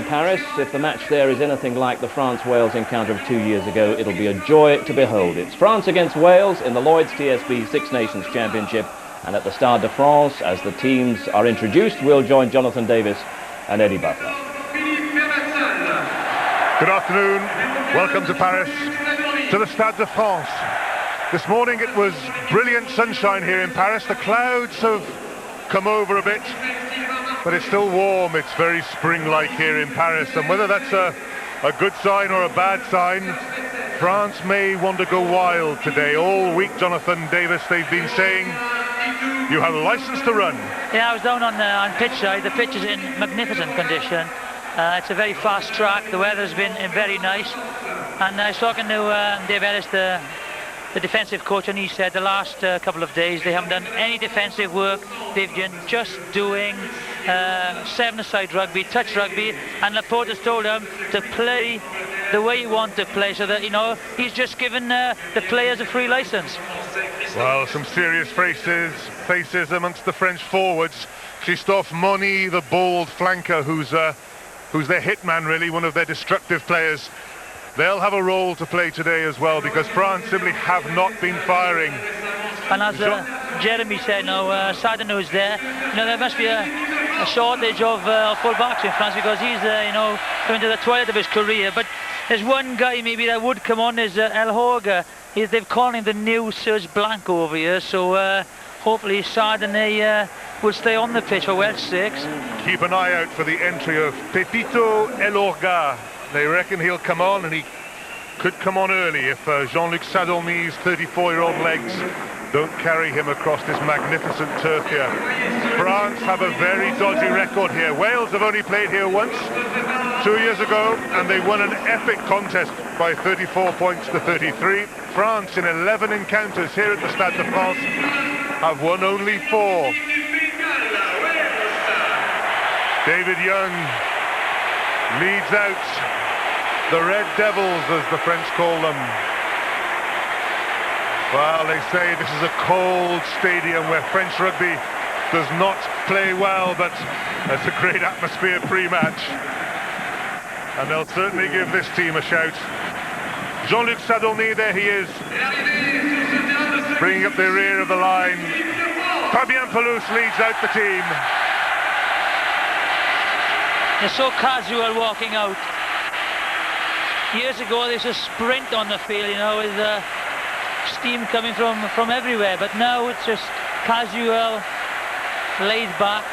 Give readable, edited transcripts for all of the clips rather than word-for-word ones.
Paris. If the match there is anything like the France-Wales encounter of 2 years ago, it'll be a joy to behold. It's France against Wales in the Lloyds TSB Six Nations Championship, and at the Stade de France, as the teams are introduced, we'll join Jonathan Davis and Eddie Butler. Good afternoon. Welcome to Paris, to the Stade de France. This morning it was brilliant sunshine here in Paris. The clouds have come over a bit, but it's still warm. It's very spring-like here in Paris, and whether that's a good sign or a bad sign, France may want to go wild today. All week, Jonathan Davis, they've been saying you have a license to run. Yeah, I was down on pitch side. The pitch is in magnificent condition. It's a very fast track. The weather's been very nice, and I was talking to Dave Ellis, the defensive coach, and he said the last couple of days they haven't done any defensive work. They've been just doing seven-a-side rugby, touch rugby, and Laporte has told them to play the way you want to play, so that, you know, he's just given the players a free license. Well, some serious faces amongst the French forwards. Christophe Moni, the bold flanker, who's their hitman, really, one of their destructive players. They'll have a role to play today as well, because France simply have not been firing. And as Jeremy said, Sardou is there. You know, there must be a shortage of full-backs in France, because he's coming to the twilight of his career. But there's one guy maybe that would come on, is El Horga. They've called him the new Serge Blanco over here, so hopefully Sardou will stay on the pitch for Welsh six. Keep an eye out for the entry of Pepito El Horga. They reckon he'll come on, and he could come on early if Jean-Luc Sadormi's 34-year-old legs don't carry him across this magnificent turf here. France have a very dodgy record here. Wales have only played here once, 2 years ago, and they won an epic contest by 34 points to 33. France, in 11 encounters here at the Stade de France, have won only 4. David Young leads out the Red Devils, as the French call them. Well, they say this is a cold stadium where French rugby does not play well, but it's a great atmosphere pre-match. And they'll certainly give this team a shout. Jean-Luc Sadormi, there he is, bringing up the rear of the line. Fabien Pelouse leads out the team. They're so casual walking out. Years ago, there's a sprint on the field, you know, with steam coming from everywhere. But now it's just casual, laid back,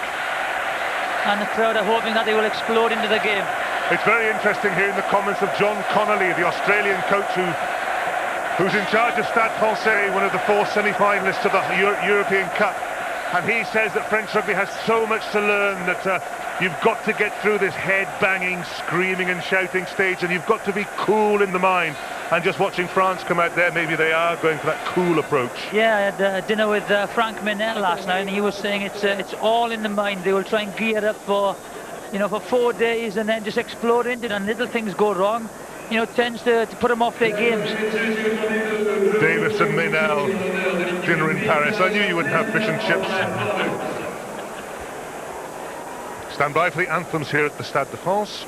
and the crowd are hoping that they will explode into the game. It's very interesting hearing the comments of John Connolly, the Australian coach who's in charge of Stade Francais, one of the 4 semi-finalists of the European Cup. And he says that French rugby has so much to learn, that you've got to get through this head-banging, screaming and shouting stage, and you've got to be cool in the mind. And just watching France come out there, maybe they are going for that cool approach. Yeah, I had dinner with Frank Minel last night, and he was saying it's all in the mind. They will try and gear up for 4 days, and then just explode into it, and little things go wrong. You know, tends to put them off their games. Davis and Minel, dinner in Paris. I knew you wouldn't have fish and chips. Stand by for the anthems here at the Stade de France.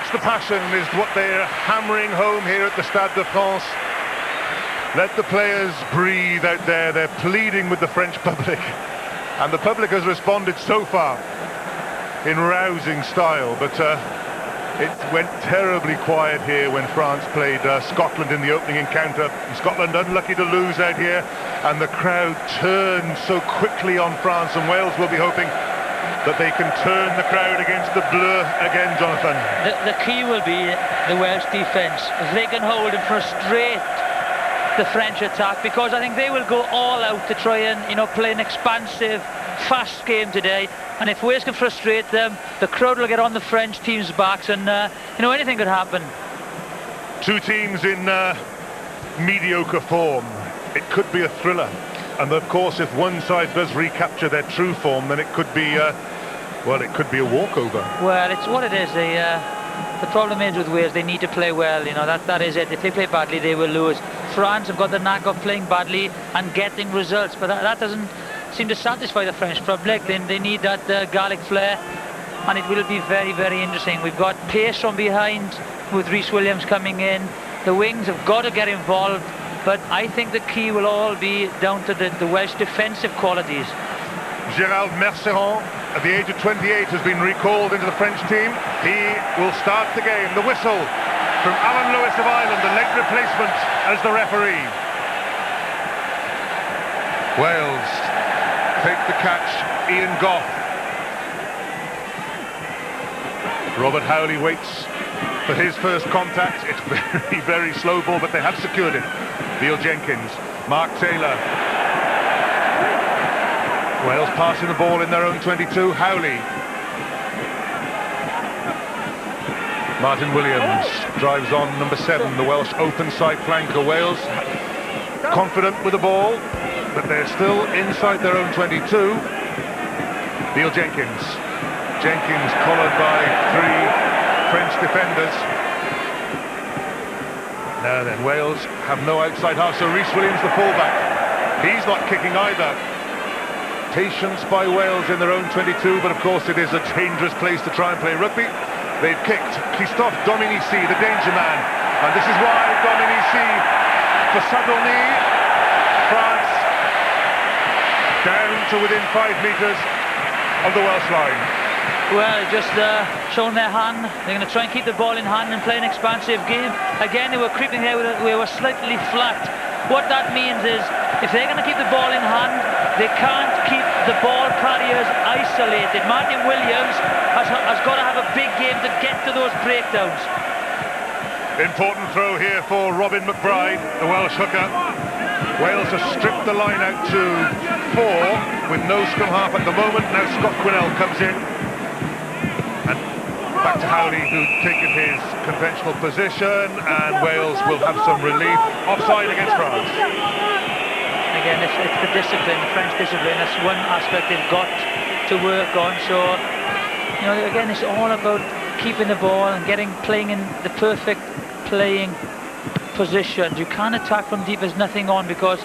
Mix the passion is what they're hammering home here at the Stade de France. Let the players breathe out there. They're pleading with the French public. And the public has responded so far in rousing style. But it went terribly quiet here when France played Scotland in the opening encounter. Scotland unlucky to lose out here. And the crowd turned so quickly on France. And Wales will be hoping that they can turn the crowd against the Bleu again, Jonathan. The key will be the Welsh defence. If they can hold and frustrate the French attack, because I think they will go all out to try and, you know, play an expansive, fast game today. And if Wales can frustrate them, the crowd will get on the French team's backs, and you know, anything could happen. Two teams in mediocre form. It could be a thriller. And of course, if one side does recapture their true form, then it could be, well, it could be a walkover. Well, it's what it is. The problem is with Wales, they need to play well. You know, that is it. If they play badly, they will lose. France have got the knack of playing badly and getting results, but that doesn't seem to satisfy the French public. They need that Gaelic flair, and it will be very, very interesting. We've got pace from behind with Rhys Williams coming in. The wings have got to get involved. But I think the key will all be down to the Welsh defensive qualities. Gérald Merceron, at the age of 28, has been recalled into the French team. He will start the game. The whistle from Alan Lewis of Ireland, the leg replacement as the referee. Wales take the catch. Ian Goff. Robert Howley waits for his first contact. It's very, very slow ball, but they have secured it. Neil Jenkins, Mark Taylor. Wales passing the ball in their own 22. Howley. Martin Williams drives on number 7, the Welsh open side flanker. Wales confident with the ball, but they're still inside their own 22. Neil Jenkins. Jenkins collared by 3 French defenders. Now then, Wales have no outside half, so Rhys Williams, the fullback, he's not kicking either. Patience by Wales in their own 22, but of course it is a dangerous place to try and play rugby. They've kicked. Christophe Dominici, the danger man, and this is why Dominici for Sadolny. France down to within 5 metres of the Welsh line. Well, just showing their hand. They're going to try and keep the ball in hand and play an expansive game. Again, they were creeping there, we were slightly flat. What that means is, if they're going to keep the ball in hand, they can't keep the ball carriers isolated. Martin Williams has got to have a big game to get to those breakdowns. Important throw here for Robin McBride, the Welsh hooker. Wales have stripped the line out to 4 with no scrum half at the moment. Now Scott Quinnell comes in. And back to Howley, who'd taken his conventional position, and Wales will have some relief. Offside against France. Again, it's the discipline, the French discipline. That's one aspect they've got to work on. So, you know, again, it's all about keeping the ball and playing in the perfect playing positions. You can't attack from deep. There's nothing on, because,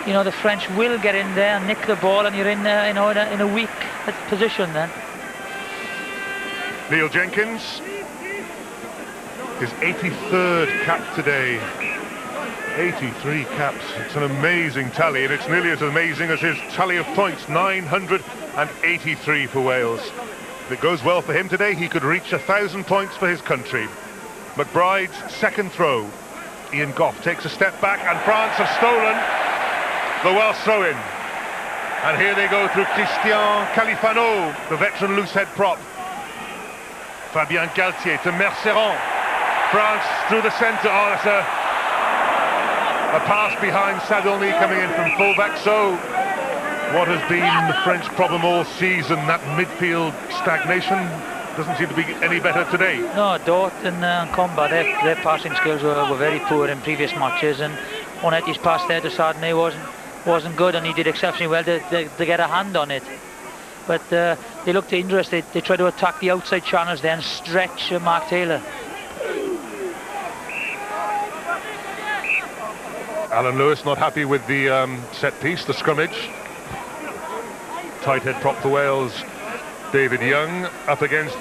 you know, the French will get in there and nick the ball, and you're in, you know, in a weak position then. Neil Jenkins, his 83rd cap today. 83 caps. It's an amazing tally, and it's nearly as amazing as his tally of points. 983 for Wales. If it goes well for him today, he could reach 1,000 points for his country. McBride's second throw. Ian Goff takes a step back, and France have stolen the Welsh throw-in. And here they go through Christian Califano, the veteran loosehead prop. Fabien Galtier to Merceron. France through the centre. Oh, that's a pass behind Sadolny coming in from fullback. So what has been the French problem all season, that midfield stagnation, doesn't seem to be any better today. No, Dort and Comba, their passing skills were very poor in previous matches, and Onetti's pass there to Sadolny wasn't good, and he did exceptionally well to get a hand on it. But they looked dangerous. They tried to attack the outside channels there and stretch Mark Taylor. Alan Lewis not happy with the set piece, the scrummage. Tight head prop for Wales. David Young up against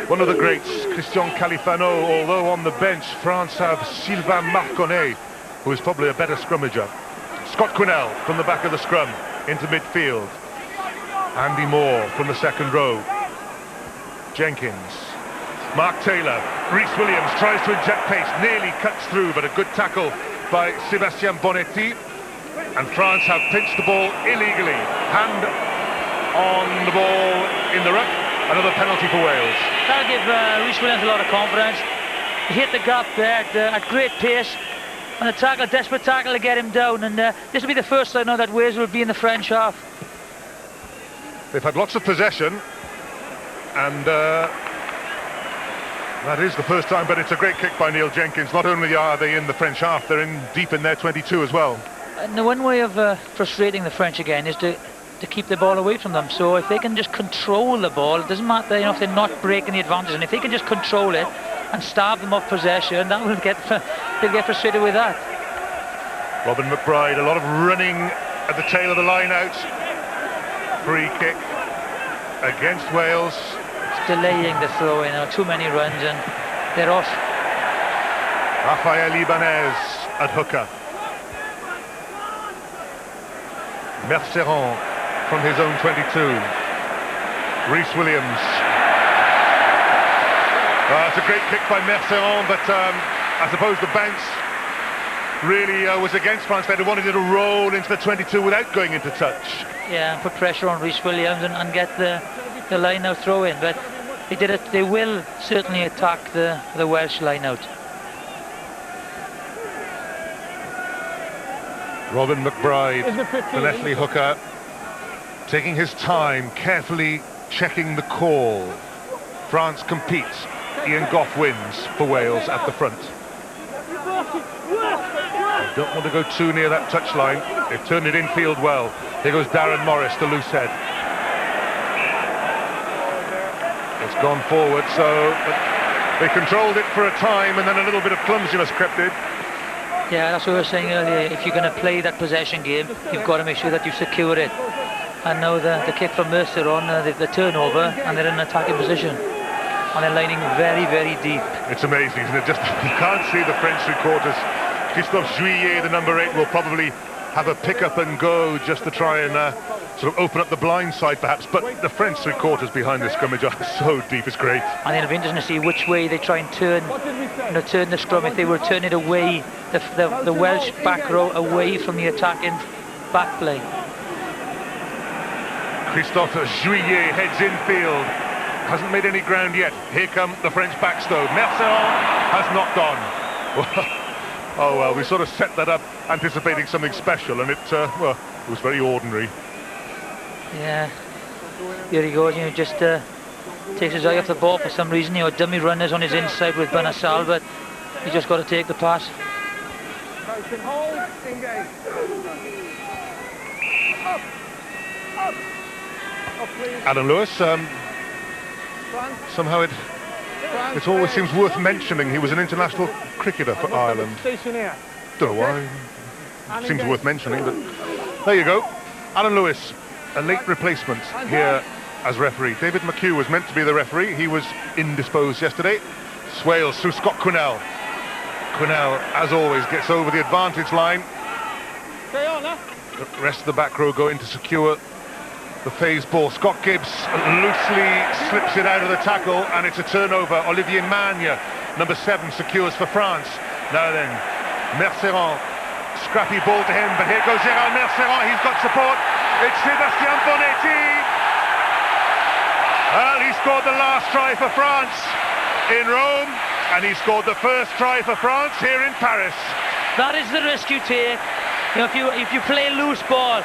one of the greats, Christian Califano, although on the bench, France have Sylvain Marconnet, who is probably a better scrummager. Scott Quinnell from the back of the scrum into midfield. Andy Moore from the second row. Jenkins. Mark Taylor. Rhys Williams tries to inject pace, nearly cuts through, but a good tackle by Sébastien Bonetti. And France have pinched the ball illegally. Hand on the ball in the ruck. Another penalty for Wales. That'll give Rhys Williams a lot of confidence. He hit the gap there at great pace. And a tackle, desperate tackle to get him down. And this will be the first time now that Wales will be in the French half. They've had lots of possession. And that is the first time, but it's a great kick by Neil Jenkins. Not only are they in the French half, they're in deep in their 22 as well. And the one way of frustrating the French again is to keep the ball away from them. So if they can just control the ball, it doesn't matter, you know, if they're not breaking the advantage, and if they can just control it and starve them off possession, that will they'll get frustrated with that. Robin McBride, a lot of running at the tail of the line out. Free kick against Wales. It's delaying the throw in, too many runs and they're off. Rafael Ibanez at hooker. Merceron from his own 22. Rhys Williams. It's a great kick by Merceron, but I suppose the bounce really was against France. They wanted it to roll into the 22 without going into touch. Yeah, put pressure on Rhys Williams and get the line out throw in, but they did it. They will certainly attack the Welsh line out. Robin McBride, the Leslie hooker, taking his time, carefully checking the call. France competes. Ian Goff wins for Wales at the front. They don't want to go too near that touchline. They've turned it infield well. Here goes Darren Morris, the loose head. It's gone forward, so they controlled it for a time, and then a little bit of clumsiness crept in. Yeah, that's what I was saying earlier. If you're going to play that possession game, you've got to make sure that you secure it. And now the kick from Mercer on the turnover, and they're in an attacking position. And they're lining very, very deep. It's amazing, isn't it? Just you can't see the French three-quarters. Christophe Juillet, the number 8, will probably have a pick up and go just to try and sort of open up the blind side, perhaps. But the French three-quarters behind the scrimmage are so deep, it's great. And it'll be interesting to see which way they try and turn the scrum. If they were turning it away, the Welsh back row away from the attacking back play. Christophe Juillet heads infield. Hasn't made any ground yet. Here come the French backstow. Merceron has knocked on. Oh well, we sort of set that up anticipating something special, and it was very ordinary. Yeah, here he goes. Just takes his eye off the ball for some reason. Dummy runners on his inside with Benassal, but he just got to take the pass. Alan Lewis. Somehow it always seems worth mentioning he was an international cricketer for Ireland. Don't know why. Seems worth mentioning, but there you go. Alan Lewis, a late replacement here as referee. David McHugh was meant to be the referee. He was indisposed yesterday. Wales through Scott Quinnell. Quinnell, as always, gets over the advantage line. The rest of the back row go in to secure the phase ball. Scott Gibbs loosely slips it out of the tackle, and it's a turnover. Olivier Magne, number 7, secures for France. Now then, Merceron, scrappy ball to him, but here goes Gérald Merceron. He's got support. It's Sébastien Bonetti. Well, he scored the last try for France in Rome, and he scored the first try for France here in Paris. That is the risk you take. If you play loose ball,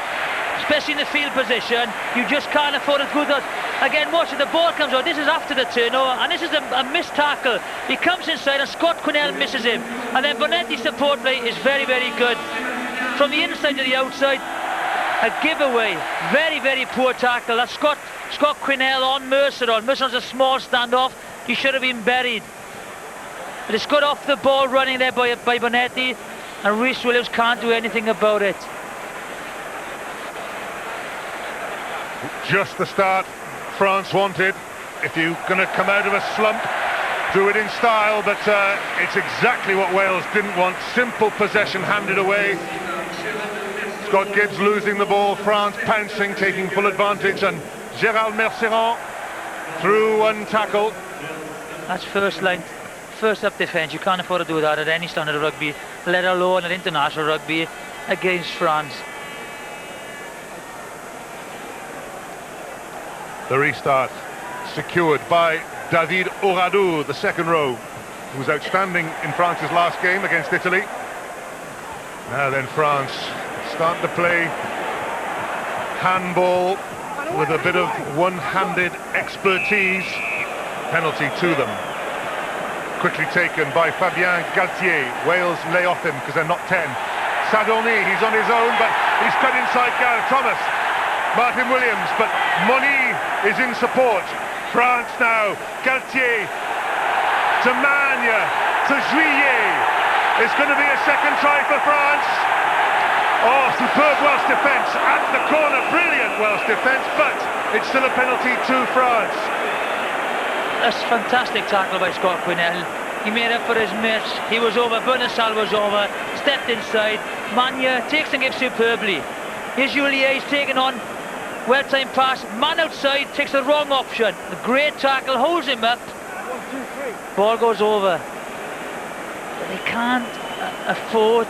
especially in the field position, you just can't afford it. Good. Again, watch it, the ball comes out. This is after the turnover, and this is a missed tackle. He comes inside, and Scott Quinnell misses him. And then Bonetti's support play is very, very good. From the inside to the outside, a giveaway. Very, very poor tackle. That's Scott Quinnell on Merceron. Merceron's a small standoff. He should have been buried. But it's got off the ball running there by Bonetti, and Rhys Williams can't do anything about it. Just the start France wanted. If you're going to come out of a slump, do it in style, but it's exactly what Wales didn't want. Simple possession handed away. Scott Gibbs losing the ball, France pouncing, taking full advantage, and Gérald Merceron through one tackle. That's first line, first up defence. You can't afford to do that at any standard of rugby, let alone at international rugby against France. The restart secured by David Oradou, the second row, who was outstanding in France's last game against Italy. Now then, France start to play handball with a bit of one-handed expertise. Penalty to them. Quickly taken by Fabien Galtier. Wales lay off him because they're not 10. Sadorni, he's on his own, but he's cut inside Gareth Thomas. Martin Williams, but Moni is in support. France now, Galtier to Magne, to Juillet. It's going to be a second try for France. Oh, superb Welsh defence at the corner, brilliant Welsh defence, but it's still a penalty to France. A fantastic tackle by Scott Quinnell. He made up for his miss. He was over, Bernasal was over, stepped inside. Magne takes and gives superbly. Here's Juillet, he's taken on. Well-timed pass, man outside, takes the wrong option. A great tackle, holds him up. 1, 2, 3. Ball goes over. But they can't afford,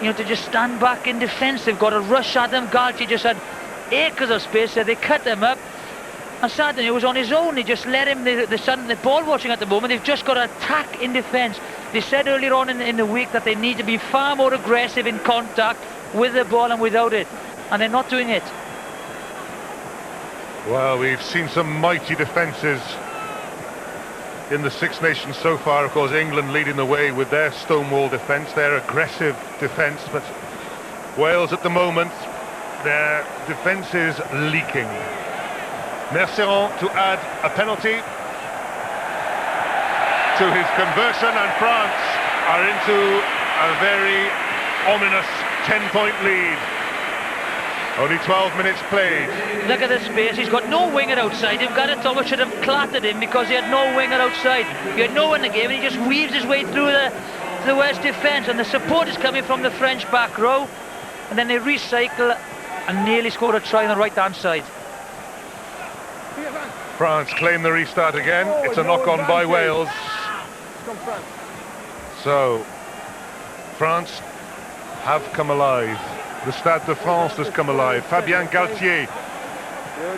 to just stand back in defence. They've got to rush at them. Galtier just had acres of space there. They cut them up. And Sadorni was on his own. They just let him, the ball watching at the moment. They've just got to attack in defence. They said earlier on in the week that they need to be far more aggressive in contact with the ball and without it. And they're not doing it. Well, we've seen some mighty defences in the Six Nations so far. Of course, England leading the way with their stonewall defence, their aggressive defence. But Wales at the moment, their defence is leaking. Merceron to add a penalty to his conversion, and France are into a very ominous 10-point lead. Only 12 minutes played. Look at the space. He's got no winger outside him. Gareth Thomas should have clattered him because he had no winger outside. He had no one in the game, and he just weaves his way through the Welsh defence, and the support is coming from the French back row, and then they recycle and nearly scored a try on the right-hand side. France claim the restart again. It's a knock-on by Wales. So, France have come alive. The Stade de France has come alive. Fabien Galtier,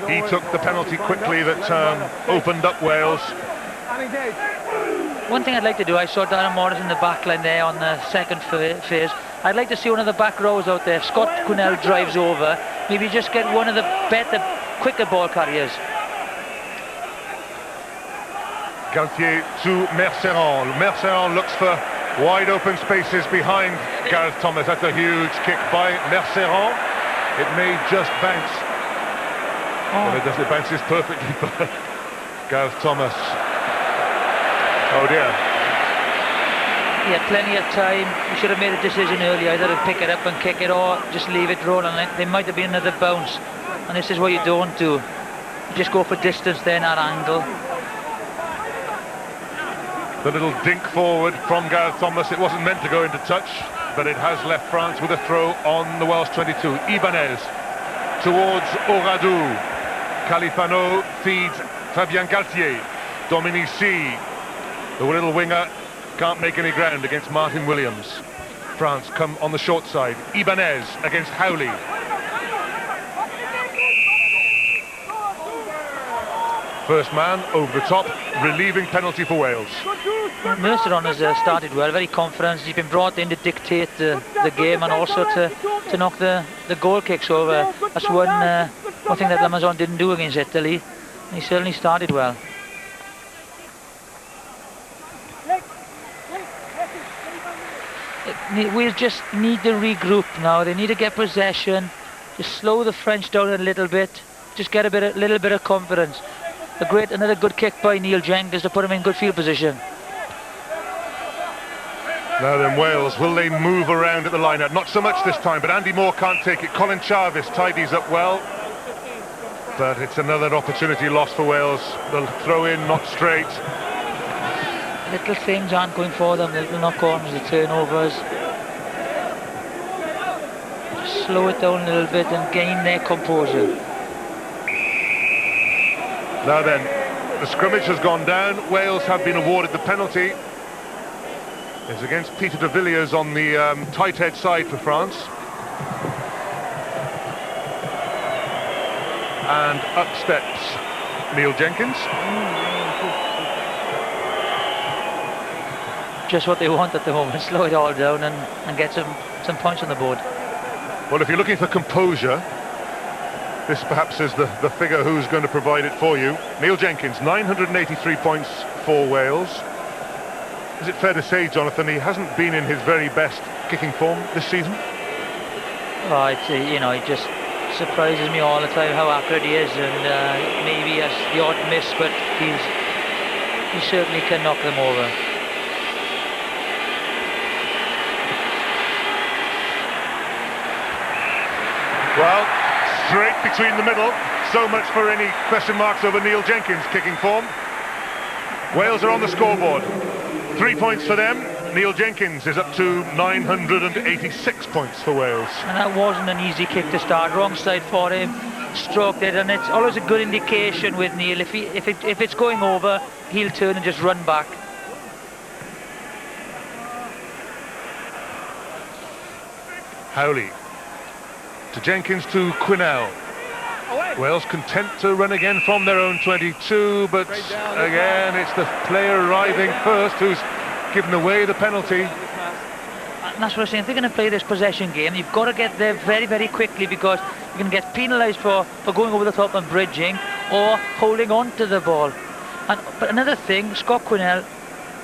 he took the penalty quickly that opened up Wales. One thing I'd like to do, I saw Darren Morris in the back line there on the second phase. I'd like to see one of the back rows out there. Scott Quinnell drives over. Maybe just get one of the better, quicker ball carriers. Galtier to Merceron. Merceron looks for wide open spaces behind Gareth Thomas. That's a huge kick by Merceron. It may just bounce. But it bounces perfectly for Gareth Thomas. Oh dear. He had plenty of time. He should have made a decision earlier, either to pick it up and kick it or just leave it rolling. There might have been another bounce. And this is what you don't do. You just go for distance there in that angle. The little dink forward from Gareth Thomas. It wasn't meant to go into touch, but it has left France with a throw on the Welsh 22. Ibanez towards Oradou. Califano feeds Fabien Galtier. Dominici, the little winger, can't make any ground against Martin Williams. France come on the short side. Ibanez against Howley. First man over the top, relieving penalty for Wales. Merceron has started well, very confident. He's been brought in to dictate the game and also to knock the goal kicks over. That's one thing that Lamazon didn't do against Italy. He certainly started well. We just need to regroup now. They need to get possession, just slow the French down a little bit, just get a little bit of confidence. Another good kick by Neil Jenkins to put him in good field position. Now then, Wales, will they move around at the line-out? Not so much this time, but Andy Moore can't take it. Colin Jarvis tidies up well. but it's another opportunity lost for Wales. They'll throw in, not straight. Little things aren't going for them, the little knock-ons, the turnovers. Just slow it down a little bit and gain their composure. Now then, the scrimmage has gone down. Wales have been awarded the penalty. It's against Peter de Villiers on the tight head side for France. And up steps Neil Jenkins. Just what they want at the moment, slow it all down and get some points on the board. Well, if you're looking for composure, this perhaps is the figure who's going to provide it for you. Neil Jenkins, 983 points for Wales. Is it fair to say, Jonathan, he hasn't been in his very best kicking form this season? Oh, you know, it just surprises me all the time how accurate he is, and maybe he has the odd miss, but he certainly can knock them over. Well, straight between the middle. So much for any question marks over Neil Jenkins' kicking form. Wales are on the scoreboard. 3 points for them. Neil Jenkins is up to 986 points for Wales. And that wasn't an easy kick to start. Wrong side for him. Stroked it, and it's always a good indication with Neil. If it's going over, he'll turn and just run back. Howley. To Jenkins, to Quinnell. Wales content to run again from their own 22, but again it's the player arriving first who's given away the penalty. And that's what I'm saying. If they're going to play this possession game, you've got to get there very, very quickly, because you can get penalised for going over the top and bridging or holding on to the ball. But another thing, Scott Quinnell,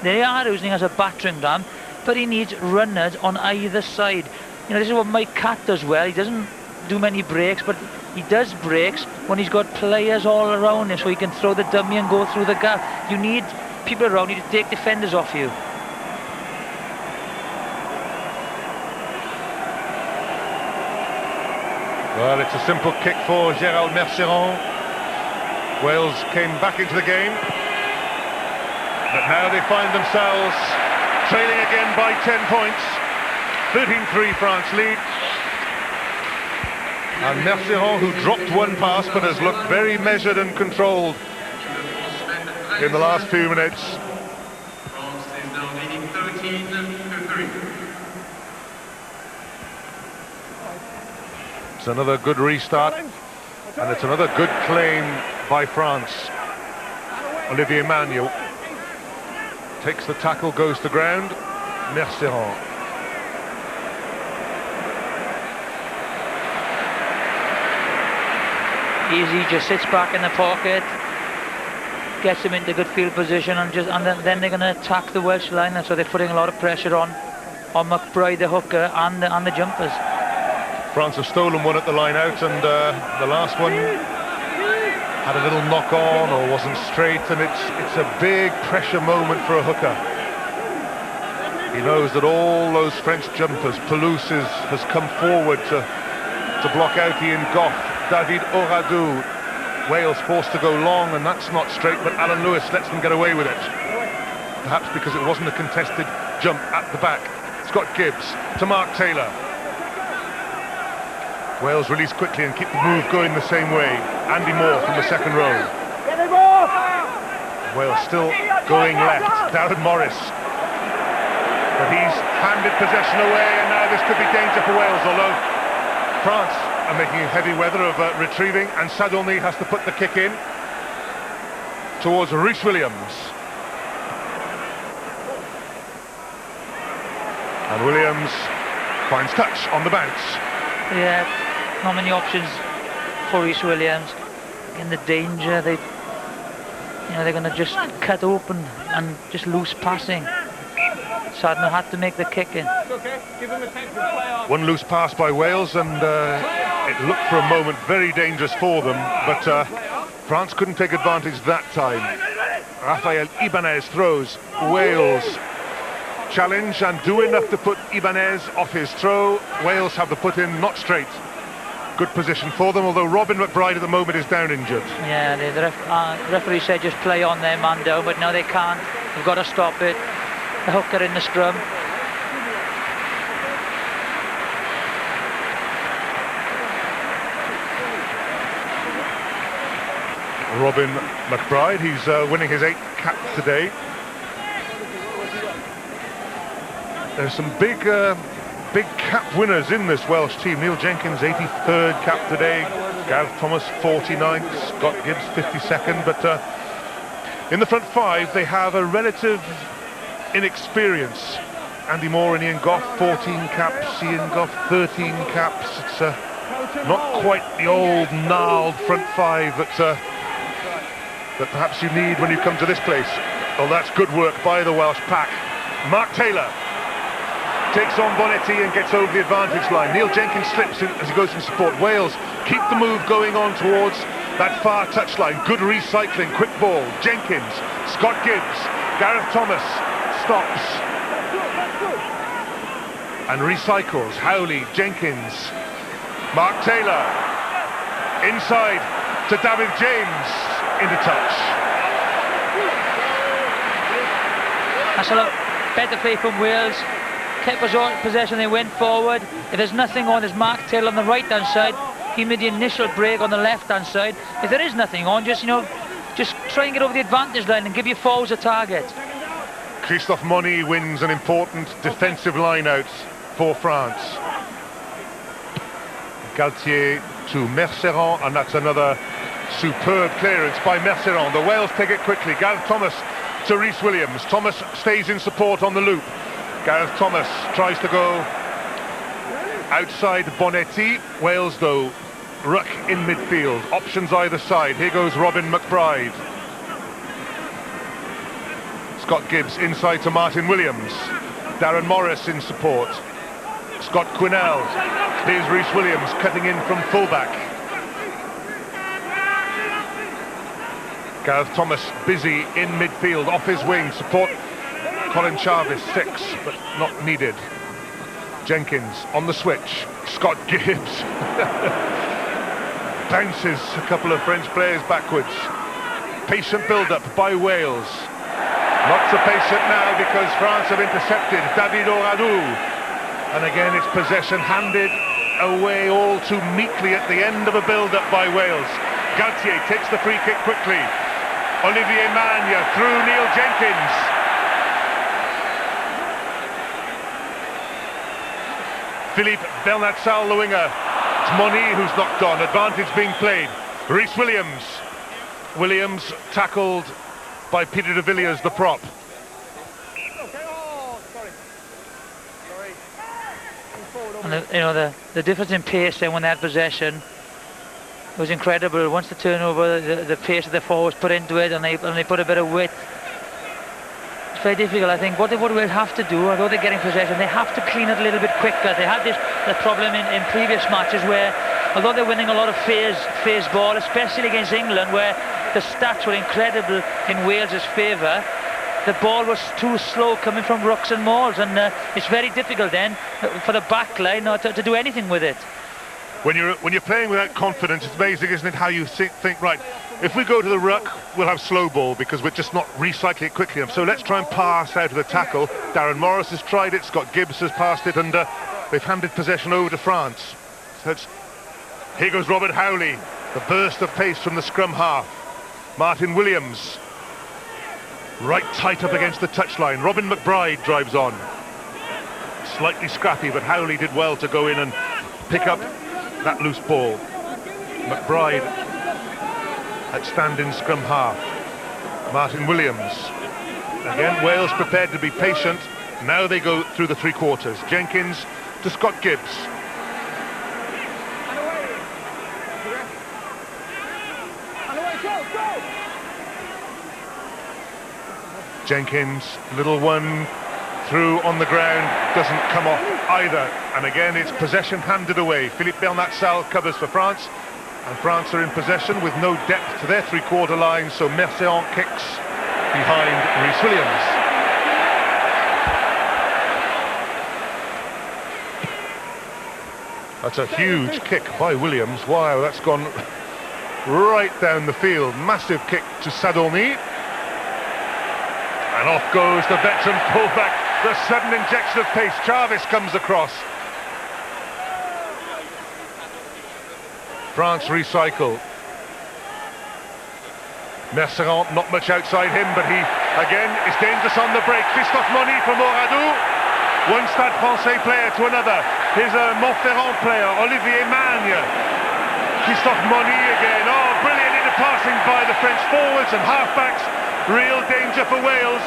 they are using as a battering ram, but he needs runners on either side. You know, this is what Mike Catt does well. He doesn't do many breaks, but he does breaks when he's got players all around him, so he can throw the dummy and go through the gap. You need people around you to take defenders off you. Well, it's a simple kick for Gérald Merceron. Wales came back into the game, but now they find themselves trailing again by 10 points. 13-3 France lead. And Merceron, who dropped one pass but has looked very measured and controlled in the last few minutes. France is now leading 13-3. It's another good restart, and it's another good claim by France. Olivier Magnol takes the tackle, goes to ground. Merceron. Easy, just sits back in the pocket, gets him into good field position, and then they're going to attack the Welsh line. So they're putting a lot of pressure on McBride, the hooker, and the jumpers. France have stolen one at the line out, and the last one had a little knock on or wasn't straight, and it's a big pressure moment for a hooker. He knows that all those French jumpers, Pelouse has come forward to block out Ian Goff. David Oradou, Wales forced to go long, and that's not straight, but Alan Lewis lets them get away with it. Perhaps because it wasn't a contested jump at the back. Scott Gibbs to Mark Taylor. Wales release quickly and keep the move going the same way. Andy Moore from the second row. Wales still going left. Darren Morris. But he's handed possession away, and now this could be danger for Wales, although France are making heavy weather of retrieving, and Sadolny has to put the kick in towards Rhys Williams. And Williams finds touch on the bounce. Yeah, not many options for Rhys Williams. In the danger, they're going to just cut open and just loose passing. Sadolny had to make the kick in. One loose pass by Wales, and it looked for a moment very dangerous for them, but France couldn't take advantage that time. Rafael Ibanez throws. Wales challenge and do enough to put Ibanez off his throw. Wales have the put in, not straight. Good good position for them, although Robin McBride at the moment is down injured. Yeah, the referee said just play on their man down, but no, they can't. They've got to stop it. The hooker in the scrum. Robin McBride, he's winning his 8th cap today. There's some big cap winners in this Welsh team. Neil Jenkins, 83rd cap today. Gareth Thomas, 49th. Scott Gibbs, 52nd. But in the front 5, they have a relative inexperience. Andy Moore and Ian Goff, 14 caps. Ian Goff, 13 caps. It's not quite the old gnarled front 5 that perhaps you need when you come to this place. Oh, that's good work by the Welsh pack. Mark Taylor takes on Bonetti and gets over the advantage line. Neil Jenkins slips in as he goes from support. Wales keep the move going on towards that far touchline. Good recycling, quick ball. Jenkins, Scott Gibbs, Gareth Thomas stops and recycles. Howley, Jenkins, Mark Taylor inside to David James into touch. That's a lot better play from Wales. Kept possession, they went forward. If there's nothing on, there's Mark Taylor on the right hand side. He made the initial break on the left hand side. If there is nothing on, just try and get over the advantage line and give your forwards a target. Christophe Moni wins an important defensive line out for France. Galtier to Merceron, and that's another superb clearance by Merceron. The Wales take it quickly. Gareth Thomas to Rhys Williams. Thomas stays in support on the loop. Gareth Thomas tries to go outside Bonetti. Wales, though, ruck in midfield. Options either side. Here goes Robin McBride. Scott Gibbs inside to Martin Williams. Darren Morris in support. Scott Quinnell. Here's Rhys Williams cutting in from fullback. Gareth Thomas busy in midfield, off his wing. Support Colin Charvis, 6, but not needed. Jenkins on the switch. Scott Gibbs bounces a couple of French players backwards. Patient build-up by Wales. Not so patient now because France have intercepted David Oradou. And again it's possession handed away all too meekly at the end of a build-up by Wales. Galtier takes the free kick quickly. Olivier Magne through Neil Jenkins. Philippe Bernat-Sall, the winger. It's Moni who's knocked on. Advantage being played. Rhys Williams. Williams tackled by Peter de Villiers, the prop. And the difference in pace then when they had possession was incredible. Once the turnover, the pace of the forwards put into it, and they put a bit of width. It's very difficult, I think. What we'll have to do, although they're getting possession, they have to clean it a little bit quicker. They had the problem in previous matches where, although they're winning a lot of phase ball, especially against England, where the stats were incredible in Wales's favour, the ball was too slow coming from rucks and mauls, and it's very difficult then for the back line to do anything with it. When you're playing with that confidence, it's amazing, isn't it, how you think, right, if we go to the ruck, we'll have slow ball because we're just not recycling it quickly enough. So let's try and pass out of the tackle. Darren Morris has tried it, Scott Gibbs has passed it, and they've handed possession over to France. So here goes Robert Howley, the burst of pace from the scrum half. Martin Williams, right tight up against the touchline. Robin McBride drives on. Slightly scrappy, but Howley did well to go in and pick up that loose ball. McBride at stand-in scrum half. Martin Williams. Again, Wales prepared to be patient. Now they go through the 3 quarters. Jenkins to Scott Gibbs. Jenkins, little one through on the ground, doesn't come off either. And again, it's possession handed away. Philippe Bernat-Sall covers for France, and France are in possession with no depth to their 3-quarter line, so Merceron kicks behind Rhys Williams. That's a huge kick by Williams. Wow, that's gone right down the field. Massive kick to Sadorni. And off goes the veteran fullback. The sudden injection of pace. Chaves comes across. France recycle. Merceron, not much outside him, but he, again, is dangerous on the break. Christophe Moni from Auradou. One Stade Francais player to another. Here's a Montferrand player, Olivier Magne. Christophe Moni again. Oh, brilliant into passing by the French forwards and halfbacks. Real danger for Wales.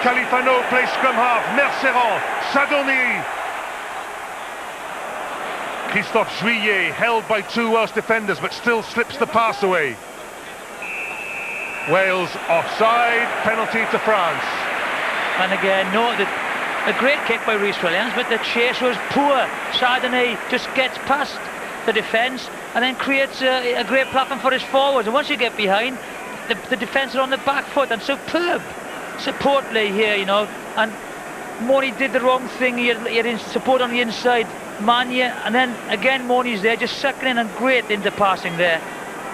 Califano plays scrum half. Merceron, Sadorni. Christophe Juillet held by two Welsh defenders, but still slips the pass away. Wales offside, penalty to France. And again, a great kick by Rhys Williams, but the chase was poor. Sadorni just gets past the defence and then creates a great platform for his forwards. And once you get behind, the defence are on the back foot, and superb support play here, you know. And Moni did the wrong thing. He had support on the inside, Magne, and then again Moni's there, just sucking in, and great into passing there.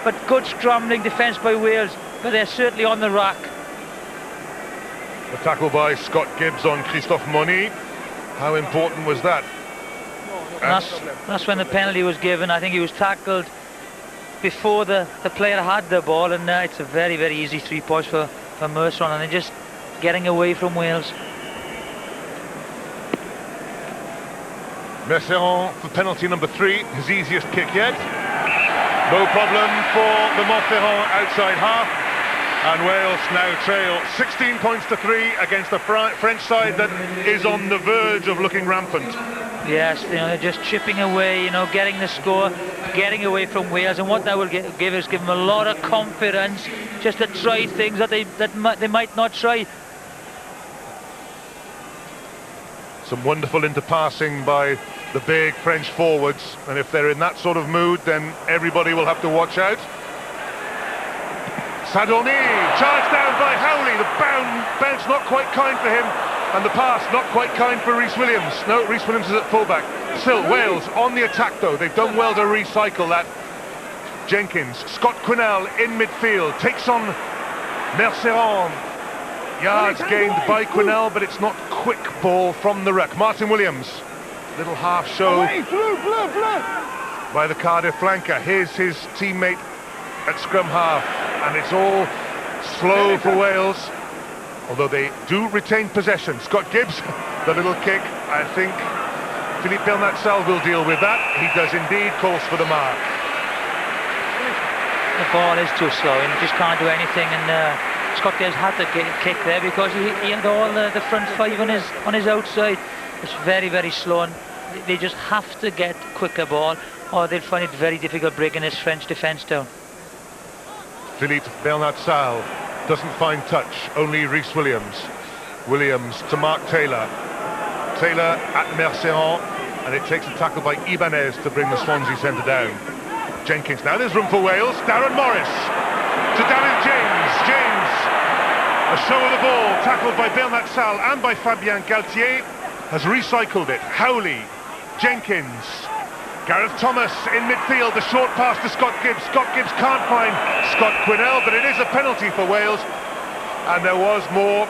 But good scrambling defence by Wales, but they're certainly on the rack. The tackle by Scott Gibbs on Christophe Moni. How important was that? That's when the penalty was given. I think he was tackled before the player had the ball, and it's a very, very easy 3 points for Merceron, and they're just getting away from Wales. Merceron for penalty number 3, his easiest kick yet. No problem for the Montferrand outside half, and Wales now trail 16 points to 3 against a French side that is on the verge of looking rampant. Yes, you know, they're just chipping away, you know, getting the score, getting away from Wales, and what that will give them a lot of confidence just to try things that they might not try. Some wonderful interpassing by the big French forwards, and if they're in that sort of mood, then everybody will have to watch out. Sadorni, charged down by Howley. The bounce not quite kind for him, and the pass not quite kind for Rhys Williams. No, Rhys Williams is at fullback. Still, Wales on the attack though. They've done well to recycle that. Jenkins, Scott Quinnell in midfield, takes on Merceron. Yards gained by Quinnell, but it's not quick ball from the ruck. Martin Williams, little half show by the Cardiff flanker. Here's his teammate at scrum half, and it's all slow for Wales, although they do retain possession. Scott Gibbs, the little kick. I think Philippe Bernat-Salles will deal with that. He does indeed, calls for the mark. The ball is too slow, and he just can't do anything, and Scott Gibbs had to kick there because he had all the front five on his outside. It's very, very slow, and they just have to get quicker ball, or they'll find it very difficult breaking this French defence down. Philippe Bernat-Salles doesn't find touch, only Rhys Williams. Williams to Mark Taylor. Taylor at Merceron, and it takes a tackle by Ibanez to bring the Swansea centre down. Jenkins, now there's room for Wales. Darren Morris to Daryl James. James, a show of the ball, tackled by Bernat-Salles and by Fabien Galtier, has recycled it. Howley, Jenkins, Gareth Thomas in midfield, the short pass to Scott Gibbs. Scott Gibbs can't find Scott Quinnell, but it is a penalty for Wales, and there was more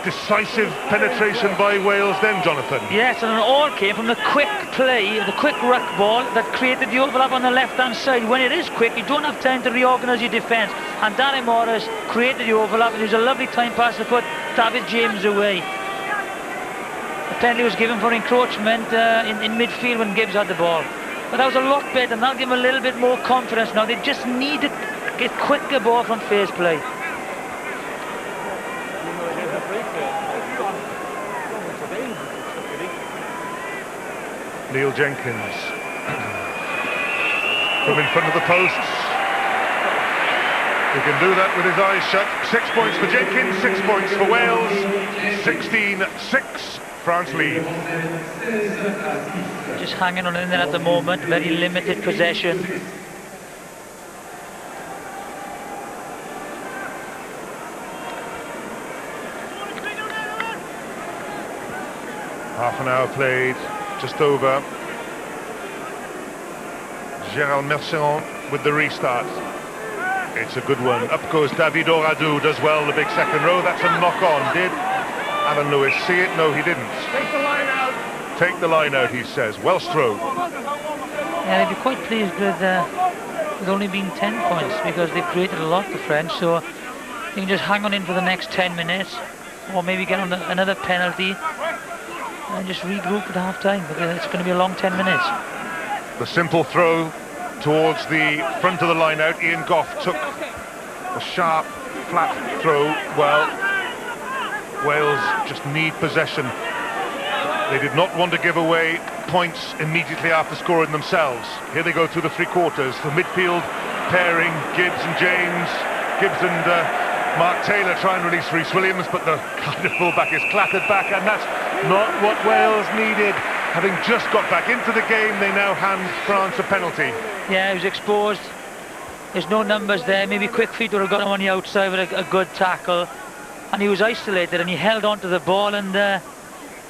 decisive penetration by Wales then, Jonathan. Yes, and it all came from the quick play, the quick ruck ball that created the overlap on the left-hand side. When it is quick, you don't have time to reorganise your defence, and Darren Morris created the overlap, and it was a lovely time pass to put David James away. The penalty was given for encroachment in midfield when Gibbs had the ball. But that was a lot better, and that'll give them a little bit more confidence now. They just need to get quicker ball from phase play. Neil Jenkins from in front of the posts. He can do that with his eyes shut. 6 points for Jenkins, 6 points for Wales. 16-6, France lead. Just hanging on in there at the moment, very limited possession. Half an hour played, just over. Gérald Merceron with the restart. It's a good one. Up goes David Oradou, does well, the big second row. That's a knock-on. Did Alan Lewis see it? No, he didn't. Take the line out. Take the line out, he says. Well strode. Yeah, they'd be quite pleased with only being 10 points because they've created a lot, the French, so you can just hang on in for the next 10 minutes or maybe get on another penalty and just regroup at half-time, because it's going to be a long 10 minutes. The simple throw towards the front of the line out. Ian Goff took a sharp, flat throw. Well, Wales just need possession. They did not want to give away points immediately after scoring themselves. Here they go through the three quarters. The midfield pairing, Gibbs and James. Gibbs and Mark Taylor try and release Rhys Williams, but the fullback is clattered back, and that's not what Wales needed. Having just got back into the game, they now hand France a penalty. Yeah, he was exposed. There's no numbers there. Maybe Quick Feet would have got him on the outside with a good tackle. And he was isolated and he held on to the ball, and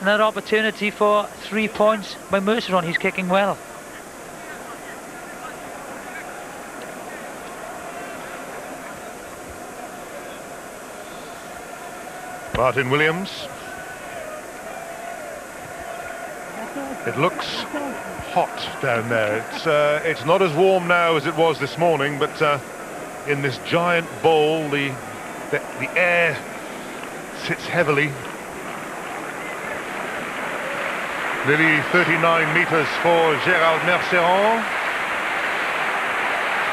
another opportunity for 3 points by Merceron. He's kicking well. Martin Williams. It looks hot down there. It's not as warm now as it was this morning, but in this giant bowl, the air sits heavily. Nearly 39 metres for Gérald Merceron.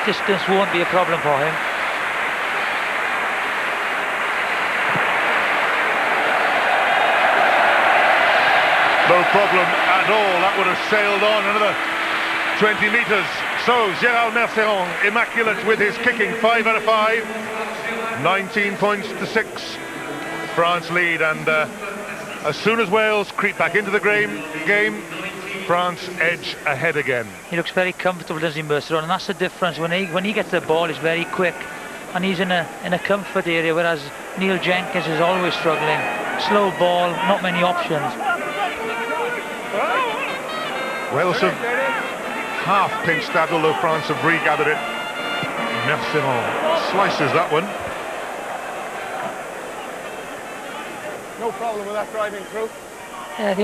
Distance won't be a problem for him. No problem at all. That would have sailed on another 20 metres. So Gérald Merceron, immaculate with his kicking, 5 out of 5. 19 points to 6. France lead, and as soon as Wales creep back into the game, France edge ahead again. He looks very comfortable, doesn't he, Merceron? And that's the difference. When he gets the ball, he's very quick, and he's in a comfort area, whereas Neil Jenkins is always struggling. Slow ball, not many options. Wales have half pinched that, although France have regathered it. Merceron slices that one. No problem with that driving through. Yeah, the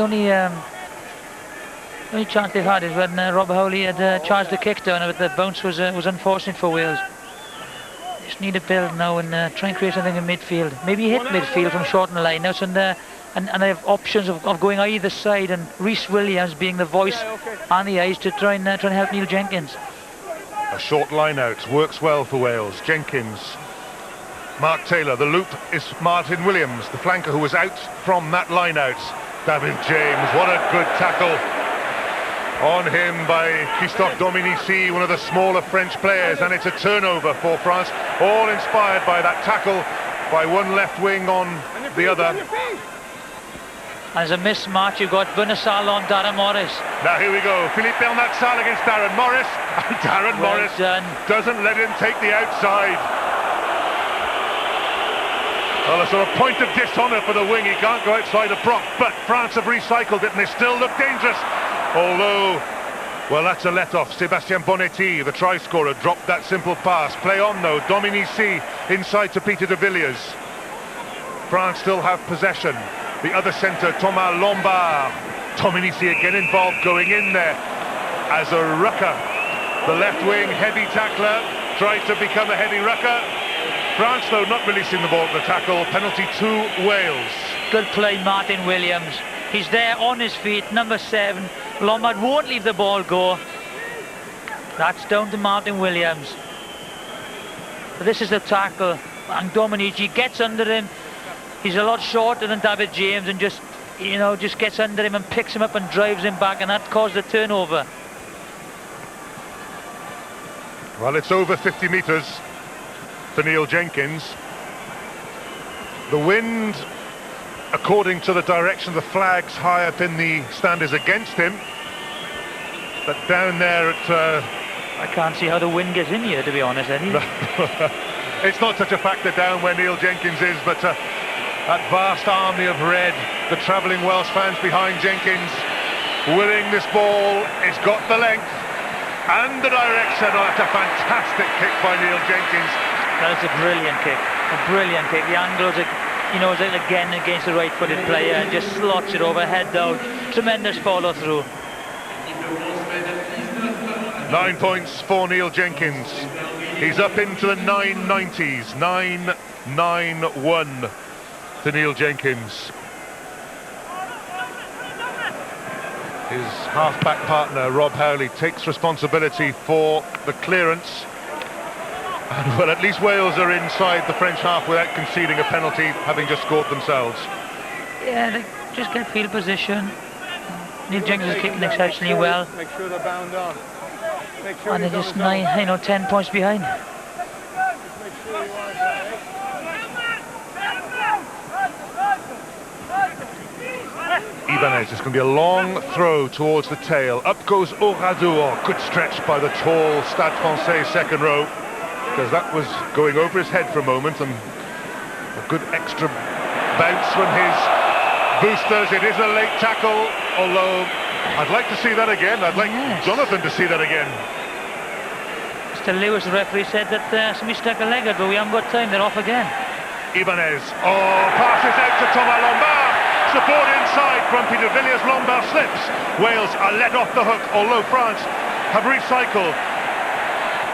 only chance they've had is when Rob Howley had charged the kick down, but the bounce was unfortunate for Wales. They just need to build now and try and create something in midfield. Maybe hit midfield from short and line outs, and they have options of going either side, and Rhys Williams being the voice and the eyes to try and help Neil Jenkins. A short line out works well for Wales. Jenkins, Mark Taylor. The loop is Martin Williams, the flanker who was out from that line out. David James, what a good tackle on him by Christophe Dominici, one of the smaller French players, and it's a turnover for France, all inspired by that tackle by one left wing on the other. And as a mismatch, you've got Bernard on Darren Morris. Now here we go, Philippe Bernard-Sall against Darren Morris, and Darren Morris doesn't let him take the outside. Well, a sort of point of dishonour for the wing. He can't go outside the prop, but France have recycled it and they still look dangerous. Although, well, that's a let-off. Sébastien Bonnetti, the try-scorer, dropped that simple pass. Play on, though. Dominici inside to Peter de Villiers. France still have possession. The other centre, Thomas Lombard. Dominici again involved, going in there as a rucker. The left wing, heavy tackler, tries to become a heavy rucker. France, though, not releasing the ball at the tackle. Penalty to Wales. Good play, Martin Williams. He's there on his feet, number 7. Lombard won't leave the ball go. That's down to Martin Williams. But this is the tackle, and Dominici gets under him. He's a lot shorter than David James, and just gets under him and picks him up and drives him back, and that caused the turnover. Well, it's over 50 metres for Neil Jenkins. The wind, according to the direction of the flags high up in the stand, is against him. But down there at... I can't see how the wind gets in here, to be honest, Eddie. It's not such a factor down where Neil Jenkins is, but that vast army of red, the travelling Welsh fans behind Jenkins, willing this ball. It's got the length. And the direct settle. That's a fantastic kick by Neil Jenkins. That's a brilliant kick. A brilliant kick. The angle is, you know, is again against the right-footed player and just slots it over, head down. Tremendous follow-through. 9 points for Neil Jenkins. He's up into the 990s. 9-9-1 to Neil Jenkins. His half-back partner, Rob Howley, takes responsibility for the clearance. And, well, at least Wales are inside the French half without conceding a penalty, having just scored themselves. Yeah, they just get field position. Neil Jenkins is kicking exceptionally well. Make sure they're bound on. And they're just 10 points behind. Ibanez, it's going to be a long throw towards the tail. Up goes Oradour. Good stretch by the tall Stade Francais second row, because that was going over his head for a moment, and a good extra bounce from his boosters. It is a late tackle, although I'd like to see that again. I'd like Jonathan to see that again. Mr. Lewis, the referee, said that somebody stuck a leg out, but we haven't got time. They're off again. Ibanez, passes out to Thomas Lombard. Support inside from Peter Villiers. Lombard slips. Wales are let off the hook, although France have recycled.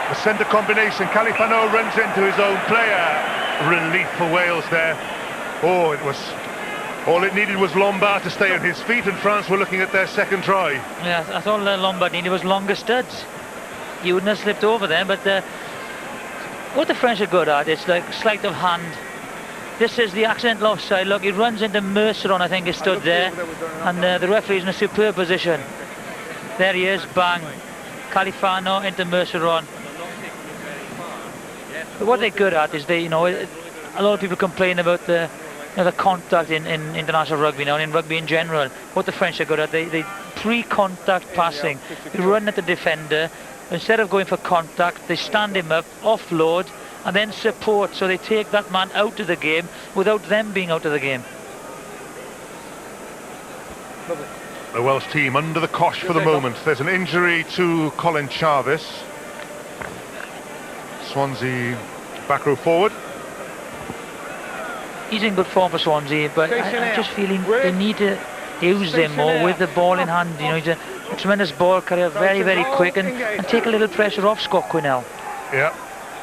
The centre combination. Califano runs into his own player. Relief for Wales there. Oh, it was... all it needed was Lombard to stay on his feet, and France were looking at their second try. Yeah, I thought Lombard needed was longer studs. He wouldn't have slipped over there, but what the French are good at, it's like sleight of hand. This is the accidental offside. Look, he runs into Merceron, I think he stood there, and the referee's in a superb position. There he is, bang. Califano into Merceron. But what they're good at is a lot of people complain about the contact in international rugby now, and in rugby in general. What the French are good at, they pre-contact passing. They run at the defender. Instead of going for contact, they stand him up, offload, and then support, so they take that man out of the game without them being out of the game. The Welsh team under the cosh for the moment. There's an injury to Colin Jarvis. Swansea back row forward. He's in good form for Swansea, but I'm just feeling they need to use him more with the ball in hand. He's a tremendous ball carrier, very, very quick, and take a little pressure off Scott Quinnell. Yeah.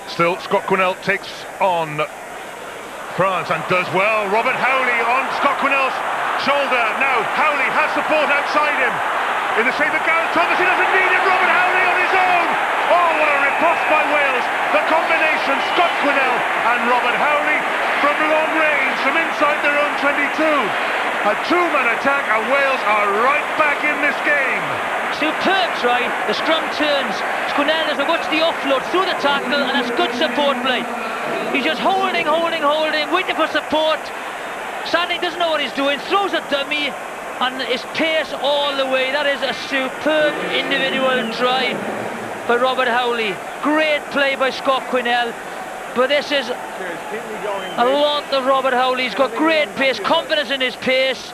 Still, Scott Quinnell takes on France and does well. Robert Howley on Scott Quinnell's shoulder. Now Howley has support outside him in the shape of Gareth Thomas. He doesn't need him. Robert Howley on his own. Oh, what a riposte by Wales. The combination, Scott Quinnell and Robert Howley from long range, from inside their own 22. A two-man attack, and Wales are right back in this game. Superb try. The scrum turns. Quinnell has watched the offload through the tackle, and that's good support play. He's just holding, waiting for support. Sadly doesn't know what he's doing, throws a dummy, and his pace all the way. That is a superb individual try by Robert Howley. Great play by Scott Quinnell. But this is a lot of Robert Howley. He's got great pace, confidence in his pace.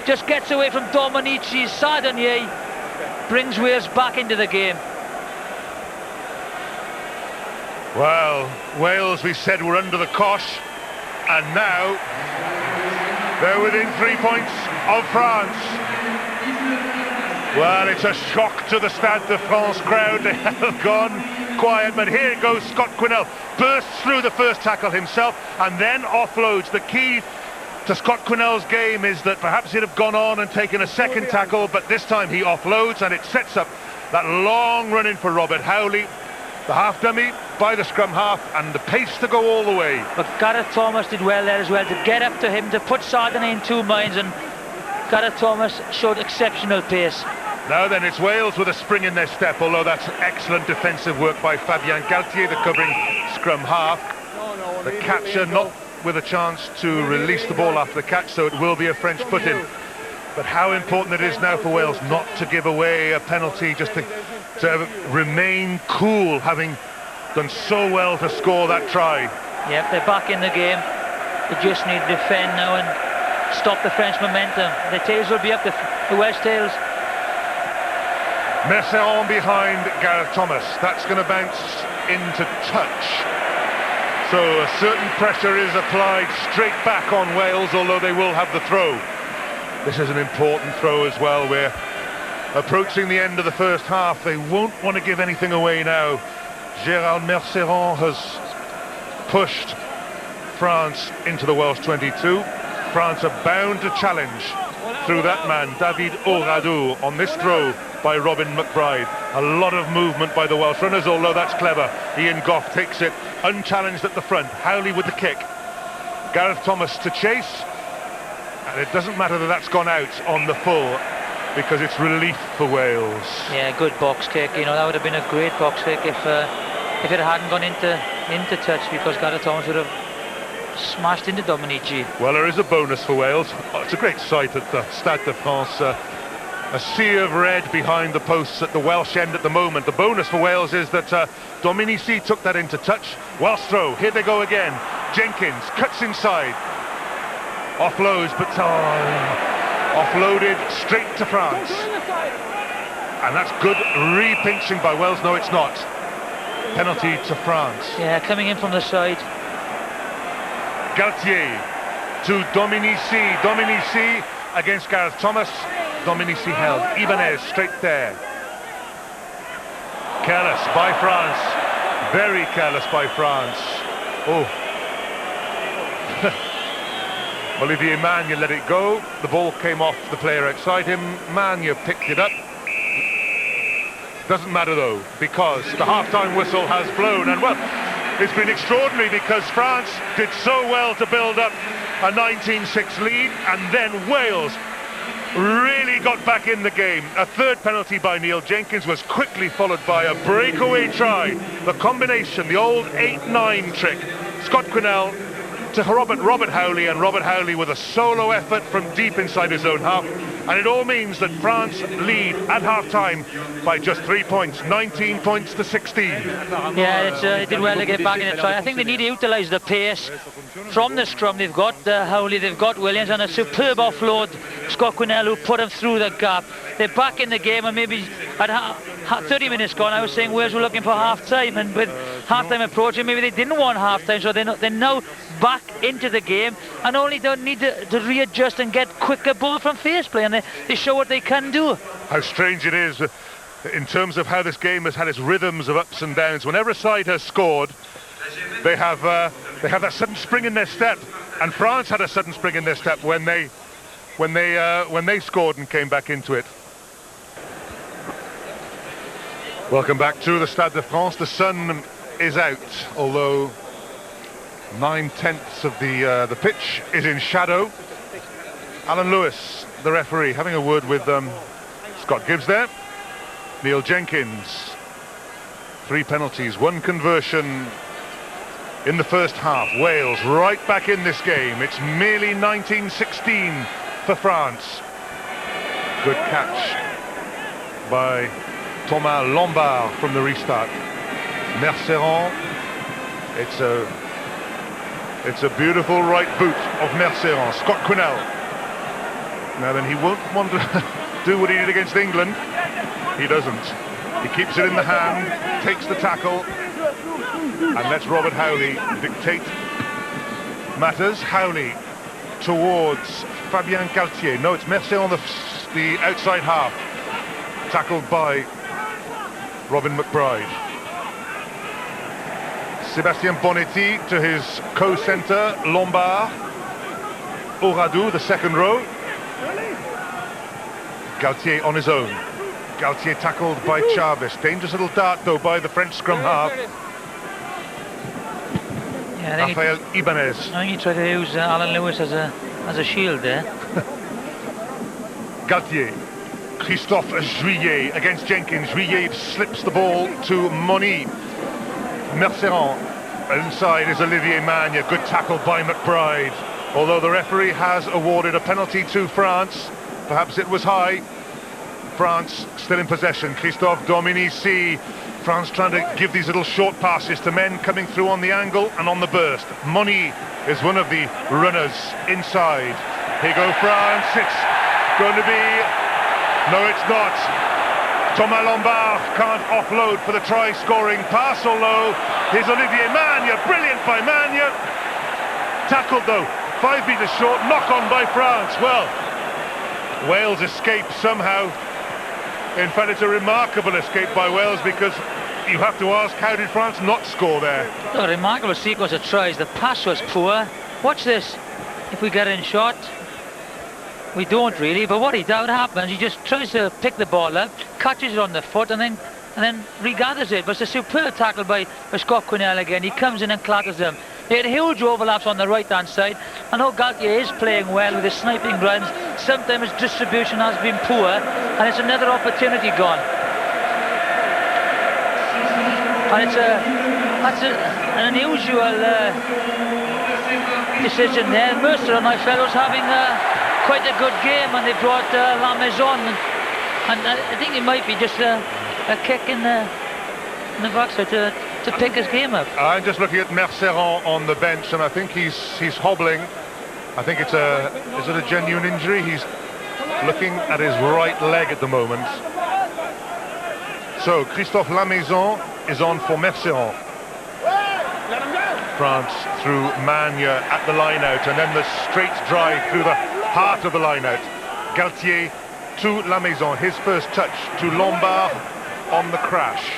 Just gets away from Dominici. Sardinier brings Wales back into the game. Well, Wales, we said, were under the cosh, and now they're within 3 points of France. Well, it's a shock to the Stade de France crowd. They have gone quiet, but here goes Scott Quinnell. Bursts through the first tackle himself and then offloads. The key to Scott Quinnell's game is that perhaps he'd have gone on and taken a second tackle, but this time he offloads, and it sets up that long run in for Robert Howley. The half dummy by the scrum half, and the pace to go all the way. But Gareth Thomas did well there as well, to get up to him, to put Sardinier in 2 minds, and Gareth Thomas showed exceptional pace. Now then, it's Wales with a spring in their step, although that's excellent defensive work by Fabien Galtier, the covering scrum half. The catcher not with a chance to release the ball after the catch, so it will be a French put-in. But how important it is now for Wales not to give away a penalty, just to remain cool, having done so well to score that try. Yep, they're back in the game. They just need to defend now and stop the French momentum. The tails will be up, the Welsh tails. Merceron behind Gareth Thomas. That's going to bounce into touch. So a certain pressure is applied straight back on Wales, although they will have the throw. This is an important throw as well. We're approaching the end of the first half. They won't want to give anything away now. Gérard Merceron has pushed France into the Welsh 22. France are bound to challenge through that man, David Oradou, on this throw by Robin McBride. A lot of movement by the Welsh runners, although that's clever. Ian Goff takes it unchallenged at the front. Howley with the kick. Gareth Thomas to chase. And it doesn't matter that that's gone out on the full, because it's relief for Wales. Yeah, good box kick. You know, that would have been a great box kick if it hadn't gone into touch, because Gareth Thomas would have smashed into Dominici. Well, there is a bonus for Wales. Oh, it's a great sight at the Stade de France. A sea of red behind the posts at the Welsh end at the moment. The bonus for Wales is that Dominici took that into touch. Welsh throw. Here they go again. Jenkins cuts inside. Offloads, but offloaded straight to France. And that's good re-pinching by Wales. No, it's not. Penalty to France. Yeah, coming in from the side. Galtier to Dominici. Dominici against Gareth Thomas. Dominici held. Ibanez straight there. Careless by France. Very careless by France. Oh. Olivier Magne let it go. The ball came off the player outside him. Magne picked it up. Doesn't matter though, because the half-time whistle has blown. And well, it's been extraordinary, because France did so well to build up a 19-6 lead, and then Wales really got back in the game. A third penalty by Neil Jenkins was quickly followed by a breakaway try. The combination, the old 8-9 trick. Scott Quinnell to Robert Howley, and Robert Howley with a solo effort from deep inside his own half. And it all means that France lead at half-time by just 3 points, 19 points to 16. Yeah, it did well to get back in the try. I think they need to utilise the pace from the scrum. They've got Howley, they've got Williams, and a superb offload. Scott Quinnell, who put him through the gap. They're back in the game, and maybe at 30 minutes gone, I was saying Wales were looking for half-time, and with half-time approaching, maybe they didn't want half-time, so they're now back into the game, and only don't need to readjust and get quicker ball from face play, and they show what they can do. How strange it is in terms of how this game has had its rhythms of ups and downs. Whenever a side has scored, they have that sudden spring in their step, and France had a sudden spring in their step when they scored and came back into it. Welcome back to the Stade de France. The sun is out, although 9/10 of the pitch is in shadow. Alan Lewis, the referee, having a word with Scott Gibbs there. Neil Jenkins, 3 penalties, 1 conversion in the first half. Wales right back in this game. It's merely 19-16 for France. Good catch by Thomas Lombard from the restart. Merceron, it's a beautiful right boot of Merceron. Scott Quinnell. Now then, he won't want to do what he did against England. He doesn't. He keeps it in the hand, takes the tackle, and lets Robert Howley dictate matters. Howley towards Fabien Galtier. No, it's Merceron, the outside half. Tackled by Robin McBride. Sébastien Bonetti to his co-centre, Lombard. Oradou, the second row. Galtier on his own. Galtier tackled by Chavez. Dangerous little dart, though, by the French scrum half. Yeah, Rafael Ibanez. I think he tried to use Alan Lewis as a shield there. Galtier. Christophe Juillet against Jenkins. Juillet slips the ball to Moni. Merceron. Inside is Olivier Magne. Good tackle by McBride. Although the referee has awarded a penalty to France. Perhaps it was high. France still in possession. Christophe Dominici. France trying to give these little short passes to men coming through on the angle and on the burst. Moni is one of the runners inside. Here go France. It's going to be... No, it's not. Thomas Lombard can't offload for the try-scoring pass, although here's Olivier Magne, brilliant by Magne. Tackled though, 5 metres short, knock-on by France. Well, Wales escape somehow. In fact, it's a remarkable escape by Wales, because you have to ask, how did France not score there? A remarkable sequence of tries. The pass was poor. Watch this. If we get in shot, we don't really, but what happens, he just tries to pick the ball up, catches it on the foot, and then regathers it. But it's a superb tackle by Scott Quinnell again. He comes in and clatters them. They had huge overlaps on the right-hand side. I know Galtier is playing well with his sniping runs. Sometimes his distribution has been poor, and it's another opportunity gone. And that's an unusual decision there. Mercer and I fellows having quite a good game, and they brought La Maison, and I think it might be just a kick in the backside to pick his game up. I'm just looking at Merceron on the bench, and I think he's hobbling. I think is it a genuine injury? He's looking at his right leg at the moment. So Christophe Lamaison is on for Merceron. France through Magne at the line-out, and then the straight drive through the heart of the line-out. Galtier to Lamaison, his first touch to Lombard on the crash.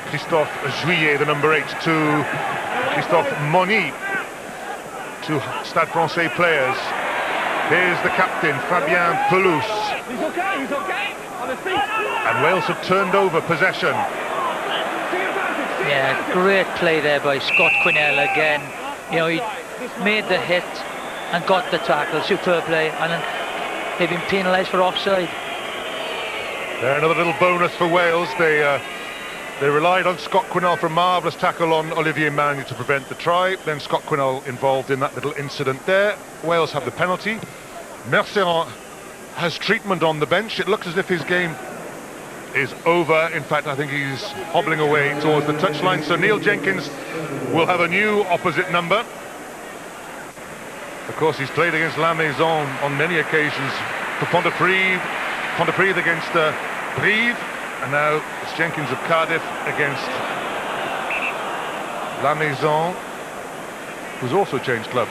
Christophe Juillet, the number 8, to Christophe Moni, to Stade Francais players. Here's the captain, Fabien Pelouse. He's okay. On his feet. And Wales have turned over possession. Yeah, great play there by Scott Quinnell again. You know, he made the hit and got the tackle. Superb play, and then they've been penalised for offside. There, another little bonus for Wales. They relied on Scott Quinnell for a marvellous tackle on Olivier Magne to prevent the try. Then Scott Quinnell involved in that little incident there. Wales have the penalty. Merceron has treatment on the bench. It looks as if his game is over. In fact, I think he's hobbling away towards the touchline. So Neil Jenkins will have a new opposite number. Of course, he's played against La Maison on many occasions for Pontypridd against Brive. And now it's Jenkins of Cardiff against La Maison, who's also changed club.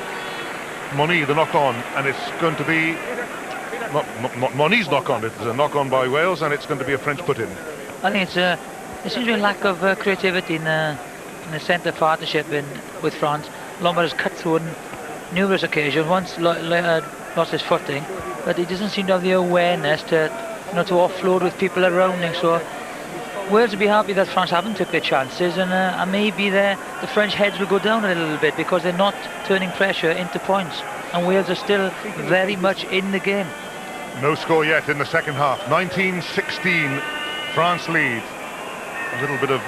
Moni, the knock-on, and it's going to be not Moni's knock-on. It's a knock-on by Wales, and it's going to be a French put-in. I think there seems to be a lack of creativity in the centre partnership with France. Lombard has cut through on numerous occasions. Once lost his footing, but he doesn't seem to have the awareness to offload with people around him. So Wales will be happy that France haven't took their chances, and maybe the French heads will go down a little bit because they're not turning pressure into points, and Wales are still very much in the game. No score yet in the second half. 19-16, France lead. A little bit of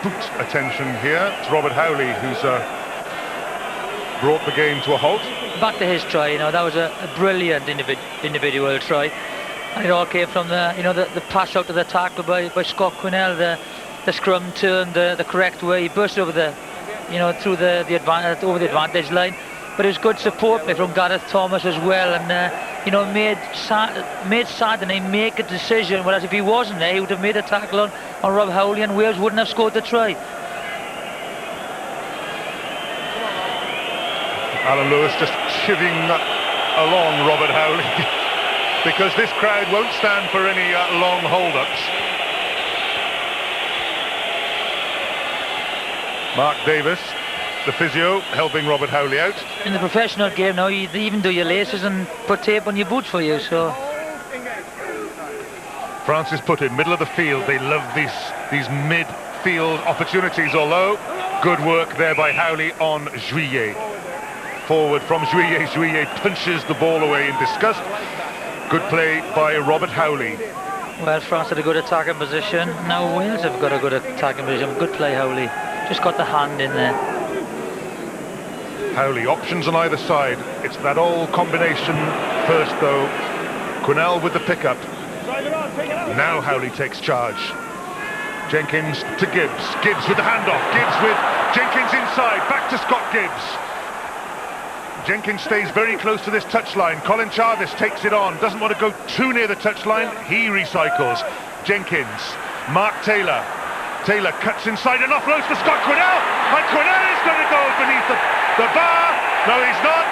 boot attention here. It's Robert Howley who's brought the game to a halt. Back to his try, that was a brilliant individual try. And it all came from the pass out of the tackle by Scott Quinnell. The scrum turned the correct way. He burst over through the advantage line. But it was good support play from Gareth Thomas as well, and made Saturday make a decision. Whereas if he wasn't there, he would have made a tackle on Rob Howley, and Wales wouldn't have scored the try. Alan Lewis just chivvying along Robert Howley. Because this crowd won't stand for any long hold-ups. Mark Davis, the physio, helping Robert Howley out. In the professional game now, they even do your laces and put tape on your boots for you. So France is put in middle of the field. They love these mid-field opportunities, although good work there by Howley on Juillet. Forward from Juillet. Juillet punches the ball away in disgust. Good play by Robert Howley. Well, France had a good attacking position. Now Wales have got a good attacking position. Good play, Howley. Just got the hand in there. Howley, options on either side. It's that old combination first, though. Quinnell with the pickup. Now Howley takes charge. Jenkins to Gibbs. Gibbs with the handoff. Gibbs with Jenkins inside. Back to Scott Gibbs. Jenkins stays very close to this touchline. Colin Charvis takes it on. Doesn't want to go too near the touchline. He recycles. Jenkins, Mark Taylor. Taylor cuts inside and offloads to Scott Quinnell, and Quinnell is going to go beneath the bar. No, he's not.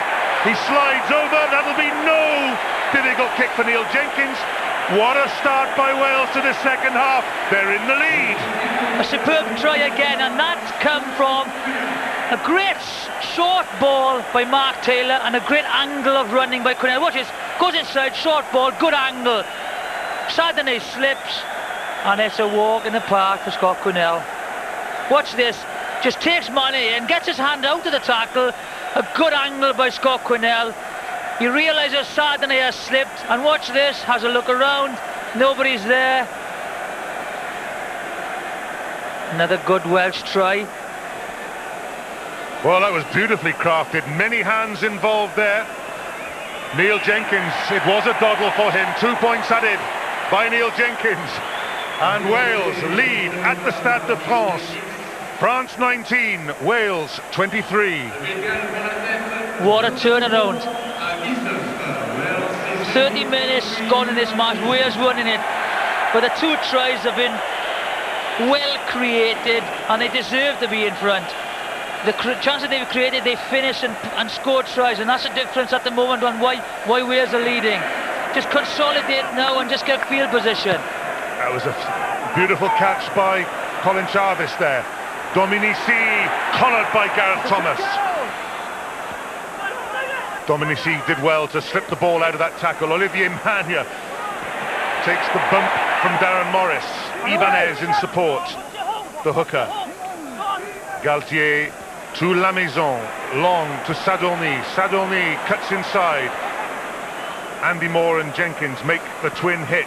He slides over. That'll be no difficult kick for Neil Jenkins. What a start by Wales to the second half. They're in the lead. A superb try again, and that's come from a great short ball by Mark Taylor and a great angle of running by Quinnell. Watch this, goes inside, short ball, good angle. Saddier slips, and it's a walk in the park for Scott Quinnell. Watch this, just takes money and gets his hand out of the tackle. A good angle by Scott Quinnell. He realises Saddier has slipped, and watch this, has a look around, nobody's there. Another good Welsh try. Well, that was beautifully crafted. Many hands involved there. Neil Jenkins, it was a doddle for him. 2 points added by Neil Jenkins. And Wales lead at the Stade de France. France 19, Wales 23. What a turnaround. 30 minutes gone in this match, Wales winning it. But the two tries have been well created, and they deserve to be in front. The chances they've created, they finished and scored tries, and that's the difference at the moment on why Wales are leading. Just consolidate now and just get field position. That was a beautiful catch by Colin Jarvis there. Dominici collared by Gareth Thomas. Dominici did well to slip the ball out of that tackle. Olivier Magne takes the bump from Darren Morris. Ibanez in support, the hooker. Galtier to Lamaison, long to Sadorny. Sadorny cuts inside. Andy Moore and Jenkins make the twin hit.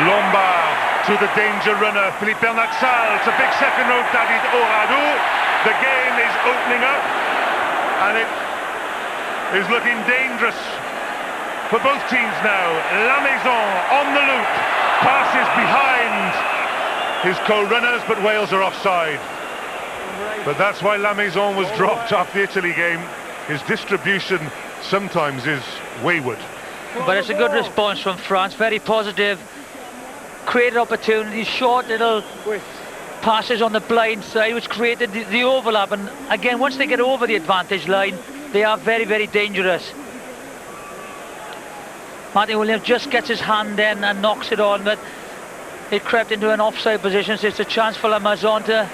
Lombard to the danger runner, Philippe Bernat-Sall. It's a big second row, David Oradou. The game is opening up, and it is looking dangerous for both teams now. Lamaison on the loop, passes behind his co-runners, but Wales are offside. But that's why Lamaison was dropped off the Italy game. His distribution sometimes is wayward. But it's a good response from France, very positive. Created opportunities, short little passes on the blind side, which created the overlap. And again, once they get over the advantage line, they are very, very dangerous. Martin Williams just gets his hand in and knocks it on, but it crept into an offside position, so it's a chance for Lamaison to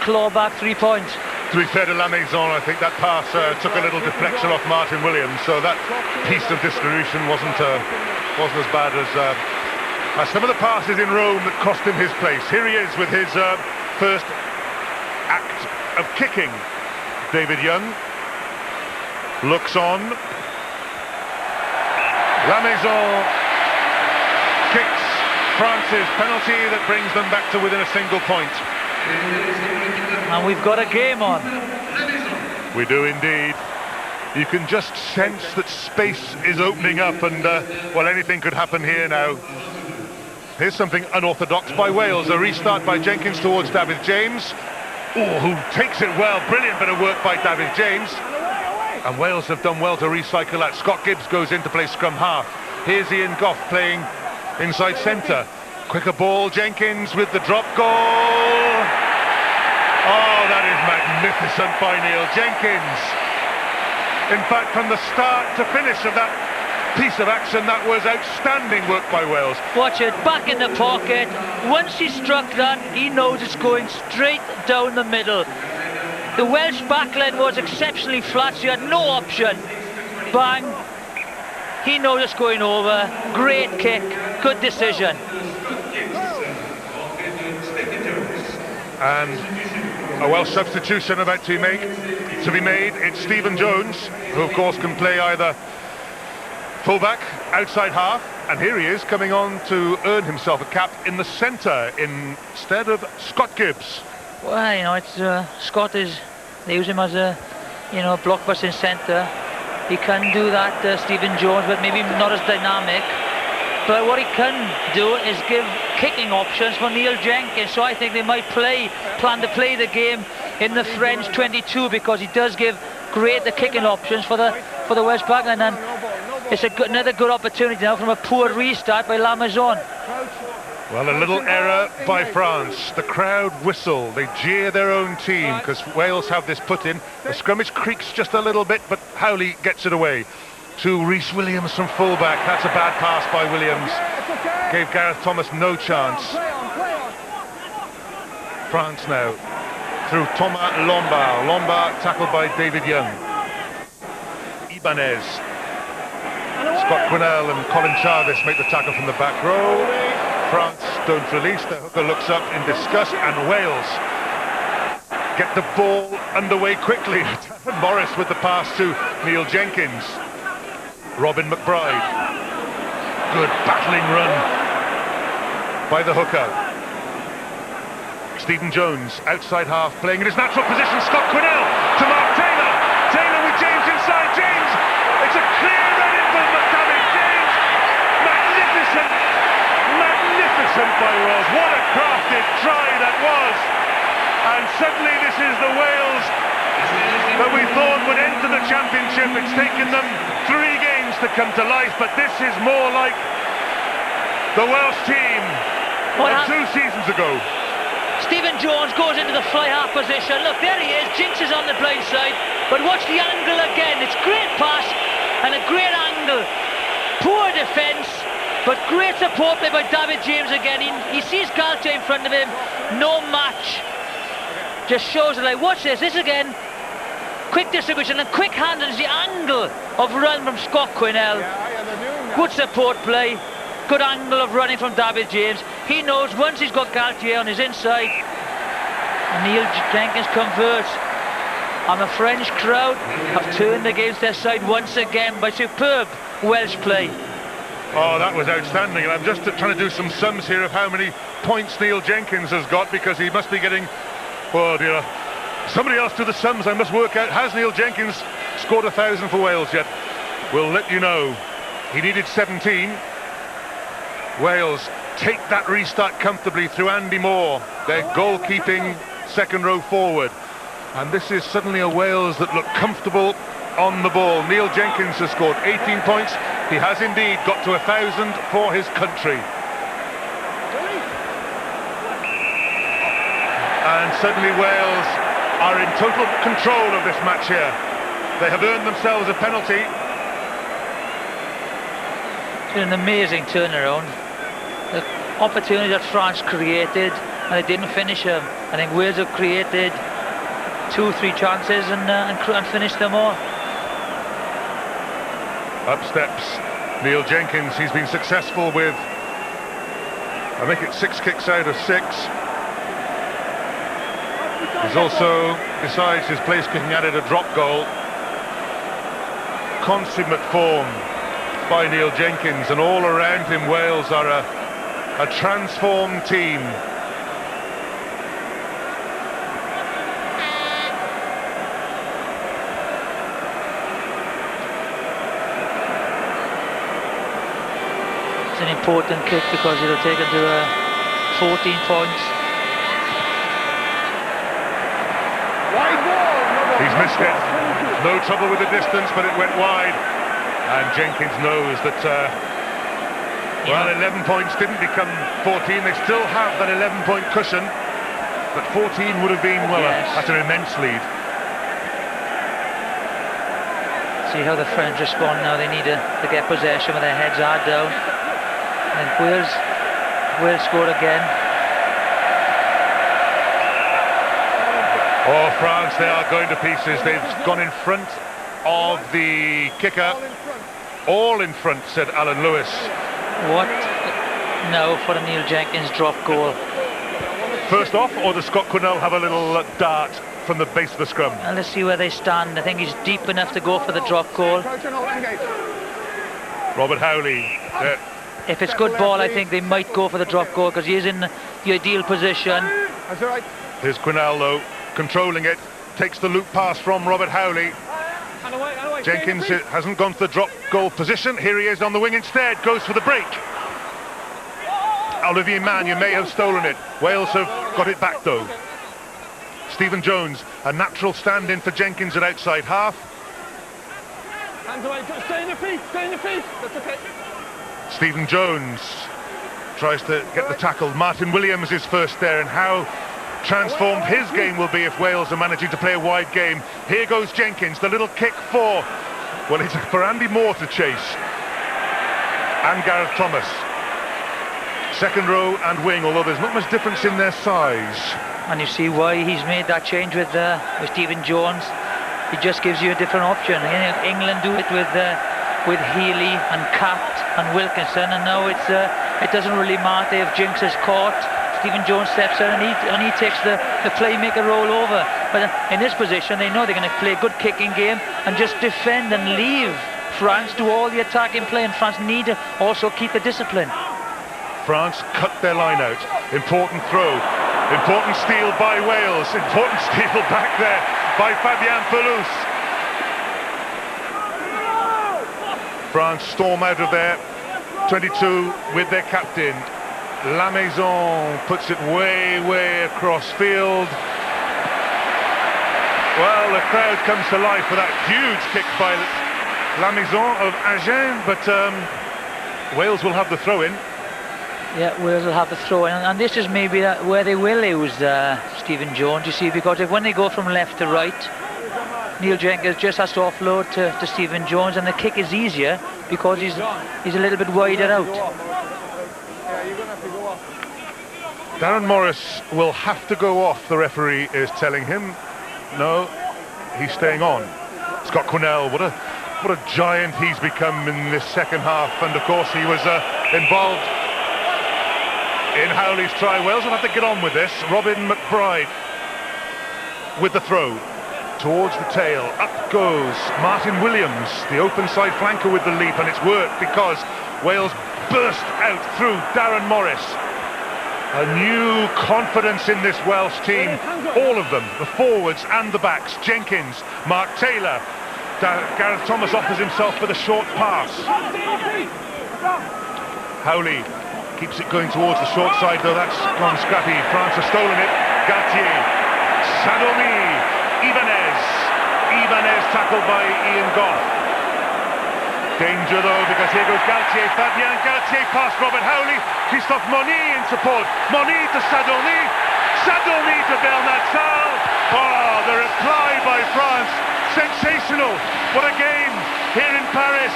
claw back 3 points. To be fair to Lamaison, I think that pass took a little deflection off Martin Williams, so that piece of distribution wasn't as bad as some of the passes in Rome that cost him his place. Here he is with his first act of kicking. David Young looks on. Lamaison kicks France's penalty that brings them back to within a single point. And we've got a game on. We do indeed. You can just sense that space is opening up, and well, anything could happen here now. Here's something unorthodox by Wales. A restart by Jenkins towards David James. Oh, who takes it well. Brilliant bit of work by David James. And Wales have done well to recycle that. Scott Gibbs goes in to play scrum half. Here's Ian Goff playing inside centre. Quicker ball, Jenkins with the drop goal. Oh, that is magnificent by Neil Jenkins. In fact, from the start to finish of that piece of action, that was outstanding work by Wales. Watch it, back in the pocket. Once he struck that, he knows it's going straight down the middle. The Welsh backline was exceptionally flat, so he had no option. Bang. He knows it's going over. Great kick, good decision. And a Welsh substitution about to be made. It's Stephen Jones, who of course can play either fullback, outside half, and here he is coming on to earn himself a cap in the centre instead of Scott Gibbs. Well, you know, it's Scott they use him as a, blockbusting centre. He can do that, Stephen Jones, but maybe not as dynamic. But what he can do is give kicking options for Neil Jenkins. So I think they might plan to play the game in the French 22, because he does give great kicking options for the Welsh backline. And It's another good opportunity now from a poor restart by La Maison. Well, a little error by France. The crowd whistle. They jeer their own team because Wales have this put in. The scrummage creaks just a little bit, but Howley gets it away. To Rhys Williams from fullback. That's a bad pass by Williams. Gave Gareth Thomas no chance. France now through Thomas Lombard. Lombard tackled by David Young. Ibanez. Scott Quinnell and Colin Jarvis make the tackle from the back row. France don't release. The hooker looks up in disgust, and Wales get the ball underway quickly. Morris with the pass to Neil Jenkins. Robin McBride. Good battling run by the hooker. Stephen Jones, outside half, playing in his natural position. Scott Quinnell to Mark Taylor. Taylor with James inside. James! It's a clear run-in for McTavish. James! Magnificent! Magnificent by Wales. What a crafted try that was! And suddenly this is the Wales that we thought would enter the championship. It's taken them 3 games to come to life, but this is more like the Welsh team of 2 seasons ago. Stephen Jones goes into the fly half position. Look, there he is. Jinx is on the blind side. But watch the angle again. It's great pass and a great angle. Poor defence, but great support play by David James again. He sees Galtier in front of him. No match. Just shows it. Like, watch this. This again. Quick distribution and quick hand. And the angle of run from Scott Quinnell. Good support play. Good angle of running from David James. He knows once he's got Galtier on his inside, Neil Jenkins converts. And the French crowd have turned against their side once again by superb Welsh play. Oh, that was outstanding. And I'm just trying to do some sums here of how many points Neil Jenkins has got, because he must be getting, oh dear, somebody else do the sums. I must work out, has Neil Jenkins scored 1,000 for Wales yet? We'll let you know. He needed 17. Wales take that restart comfortably through Andy Moore, their goalkeeping second row forward. And this is suddenly a Wales that look comfortable on the ball. Neil Jenkins has scored 18 points. He has indeed got to 1,000 for his country. And suddenly Wales are in total control of this match here. They have earned themselves a penalty. It's been an amazing turnaround. The opportunity that France created, and they didn't finish them. I think Wales have created 2-3 chances and finished them all. Up steps Neil Jenkins. He's been successful with, I think it's 6 kicks out of 6. He's also, besides his place kicking, added a drop goal. Consummate form by Neil Jenkins, and all around him Wales are a transformed team. It's an important kick because it'll take it to 14 points. He's missed it. No trouble with the distance, but it went wide. And Jenkins knows that, well, 11 points didn't become 14. They still have that 11-point cushion, but 14 would have been, well, yes, that's an immense lead. See how the French respond now. They need to get possession with their heads hard down. And Wales scored again. Oh, France, they are going to pieces. They've gone in front of the kicker. All in front, said Alan Lewis. What now for a Neil Jenkins drop goal? First off, or does Scott Quinnell have a little dart from the base of the scrum? Well, let's see where they stand. I think he's deep enough to go for the drop goal. Robert Howley. If it's good ball, I think they might go for the drop goal because he is in the ideal position. Here's Quinnell, though, controlling it. Takes the loop pass from Robert Howley. Jenkins hasn't gone to the drop goal position. Here he is on the wing instead. Goes for the break. Olivier Magne may have stolen it. Wales have got it back, though. Stephen Jones, a natural stand-in for Jenkins at outside half. Hands away, stay in your feet, that's okay. Stephen Jones tries to get the tackle. Martin Williams is first there, and how transformed his game will be if Wales are managing to play a wide game. Here goes Jenkins, the little kick for, well, it's for Andy Moore to chase. And Gareth Thomas. Second row and wing, although there's not much difference in their size. And you see why he's made that change with Stephen Jones. He just gives you a different option. England do it with Healy and Catt and Wilkinson, and now it doesn't really matter if Jinks is caught. Stephen Jones steps in and he takes the playmaker role over. But in this position, they know they're going to play a good kicking game and just defend and leave France do all the attacking play, and France need to also keep the discipline. France cut their line out. Important throw. Important steal by Wales. Important steal back there by Fabien Pelouse. France storm out of there. 22 with their captain. La Maison puts it way across field. Well, the crowd comes to life for that huge kick by La Maison of Agen, but Wales will have the throw-in. Yeah, Wales will have the throw-in, and this is maybe where they will use Stephen Jones, you see, because when they go from left to right, Neil Jenkins just has to offload to Stephen Jones, and the kick is easier because he's a little bit wider out. Darren Morris will have to go off, the referee is telling him. No, he's staying on. Scott Quinnell, what a giant he's become in this second half, and of course he was involved in Howley's try. Wales will have to get on with this. Robin McBride with the throw towards the tail. Up goes Martin Williams, the open side flanker with the leap, and it's worked because Wales burst out through Darren Morris. A new confidence in this Welsh team, all of them, the forwards and the backs. Jenkins, Mark Taylor, Gareth Thomas offers himself for the short pass. Howley keeps it going towards the short side, though that's gone scrappy. France has stolen it. Galtier, Sadomi, Ibanez tackled by Ian Goff. Danger though, because here goes Galtier, Fabien Galtier past Robert Howley, Christophe Moni in support, Moni to Sadomi to Bernard Saal. Oh, the reply by France, sensational, what a game here in Paris.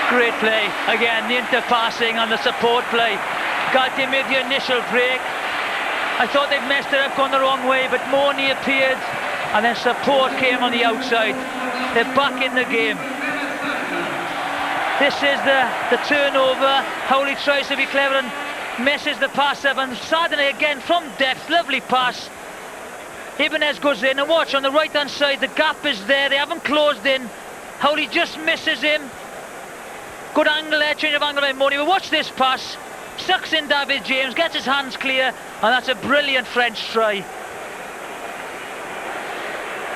Great play, again the interpassing and the support play. Galtier made the initial break. I thought they'd messed it up, gone the wrong way, but Moni appeared and then support came on the outside. They're back in the game. This is the turnover. Howley tries to be clever and messes the pass up, and Saturday again from depth, lovely pass. Ibanez goes in, and watch on the right hand side, the gap is there, they haven't closed in. Howley just misses him. Good angle there, change of angle by Moni, but watch this pass. Sucks in David James, gets his hands clear, and that's a brilliant French try.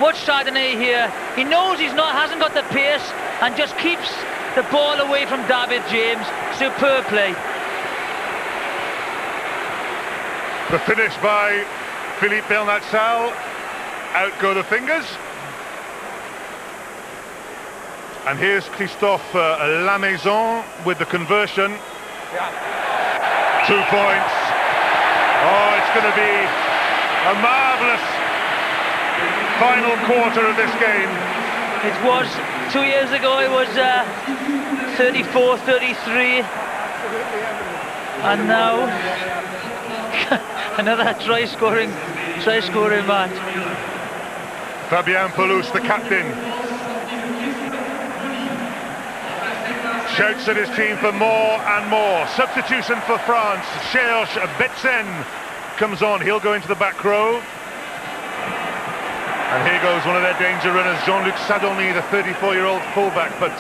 Watch Saturday here, he knows hasn't got the pace, and just keeps the ball away from David James. Superb play. The finish by Philippe Bernat-Saal. Out go the fingers. And here's Christophe La Maison with the conversion. 2 points. Oh, it's going to be a marvellous final quarter of this game. It was 2 years ago, it was 34-33, and now another try scoring match. Fabien Pelouse, the captain, shouts at his team for more and more. Substitution for France. Serge Betsen comes on, he'll go into the back row. And here goes one of their danger runners, Jean-Luc Sadomi, the 34-year-old fullback, but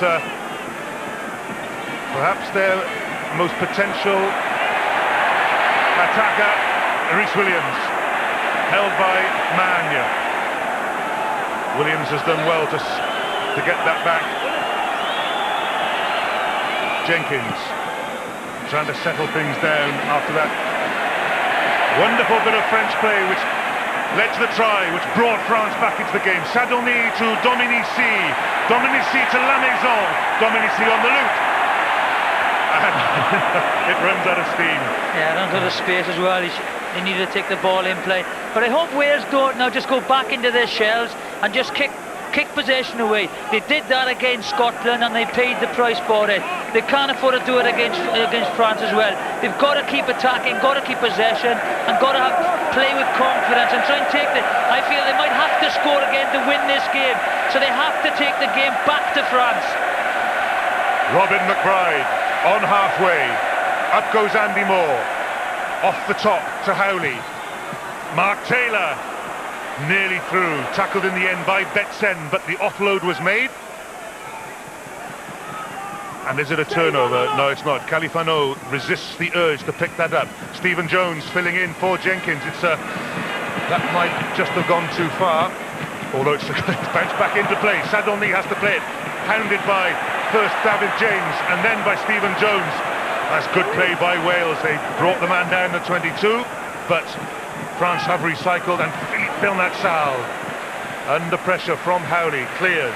perhaps their most potential attacker, Rhys Williams, held by Magne. Williams has done well to get that back. Jenkins trying to settle things down after that wonderful bit of French play, which led to the try, which brought France back into the game. Sadorni to Dominici. Dominici to La Maison. Dominici on the loop. And it runs out of steam. Yeah, runs out of space as well. He needed to take the ball in play. But I hope Wales don't now just go back into their shells and just kick possession away. They did that against Scotland and they paid the price for it. They can't afford to do it against France as well. They've got to keep attacking, got to keep possession, and got to play with confidence and try and take I feel they might have to score again to win this game. So they have to take the game back to France. Robin McBride on halfway. Up goes Andy Moore. Off the top to Howley. Mark Taylor nearly through, tackled in the end by Betsen, but the offload was made. And is it a turnover? No, it's not. Califano resists the urge to pick that up. Stephen Jones filling in for Jenkins. That might just have gone too far, although it's bounced back into play. Sadorni has to play it, hounded by first David James and then by Stephen Jones. That's good play by Wales. They brought the man down to 22, but France have recycled, and Philippe Bernat-Sall under pressure from Howley clears.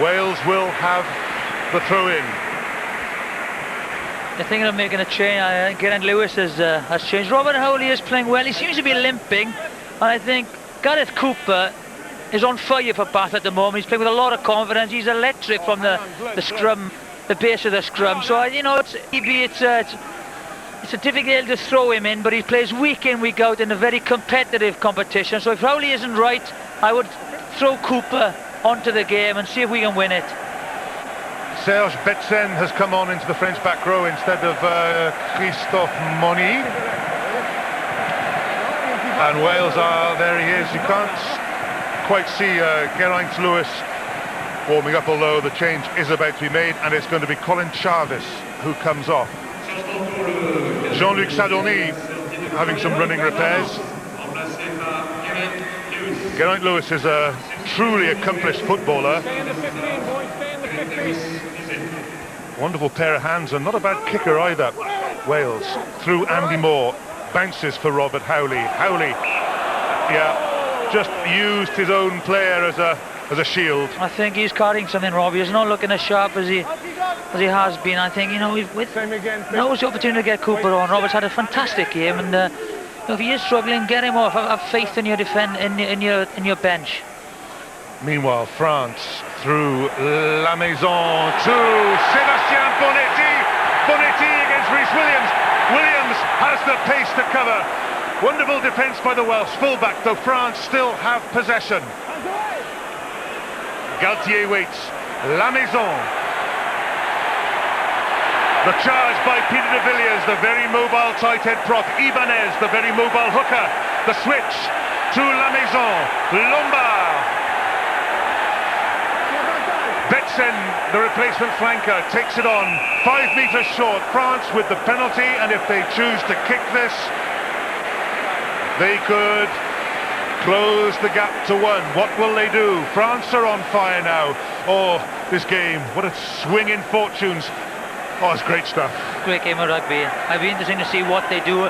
Wales will have the throw-in. They're thinking of making a change. Geraint Lewis has changed. Robert Howley is playing well. He seems to be limping, and I think Gareth Cooper is on fire for Bath at the moment. He's playing with a lot of confidence. He's electric from the scrum, the base of the scrum. So it's a difficult to throw him in, but he plays week in, week out in a very competitive competition. So if Howley isn't right, I would throw Cooper onto the game and see if we can win it. Serge Betsen has come on into the French back row instead of Christophe Moni. And Wales there he is. You can't quite see Geraint Lewis warming up, although the change is about to be made, and it's going to be Colin Charvis who comes off. Jean-Luc Sadorni having some running repairs. Geraint Lewis is a truly accomplished footballer. Wonderful pair of hands and not a bad kicker either. Wales through Andy Moore, bounces for Robert Howley. Howley, yeah, just used his own player as a shield. I think he's carrying something, Robbie. He's not looking as sharp as he has been. I think now's the opportunity to get Cooper on. Robert's had a fantastic game, and if he is struggling, get him off. Have faith in your in your bench. Meanwhile, France through La Maison to Sébastien Bonetti. Bonetti against Rhys Williams. Williams has the pace to cover. Wonderful defence by the Welsh fullback, though France still have possession. Galtier waits. La Maison. The charge by Peter de Villiers, the very mobile tight head prop. Ibanez, the very mobile hooker. The switch to La Maison. Lombard. Betsen, the replacement flanker, takes it on. 5 metres short. France with the penalty, and if they choose to kick this, they could close the gap to 1. What will they do? France are on fire now. Oh, this game, what a swing in fortunes. Oh, it's great stuff. Great game of rugby. It'll be interesting to see what they do.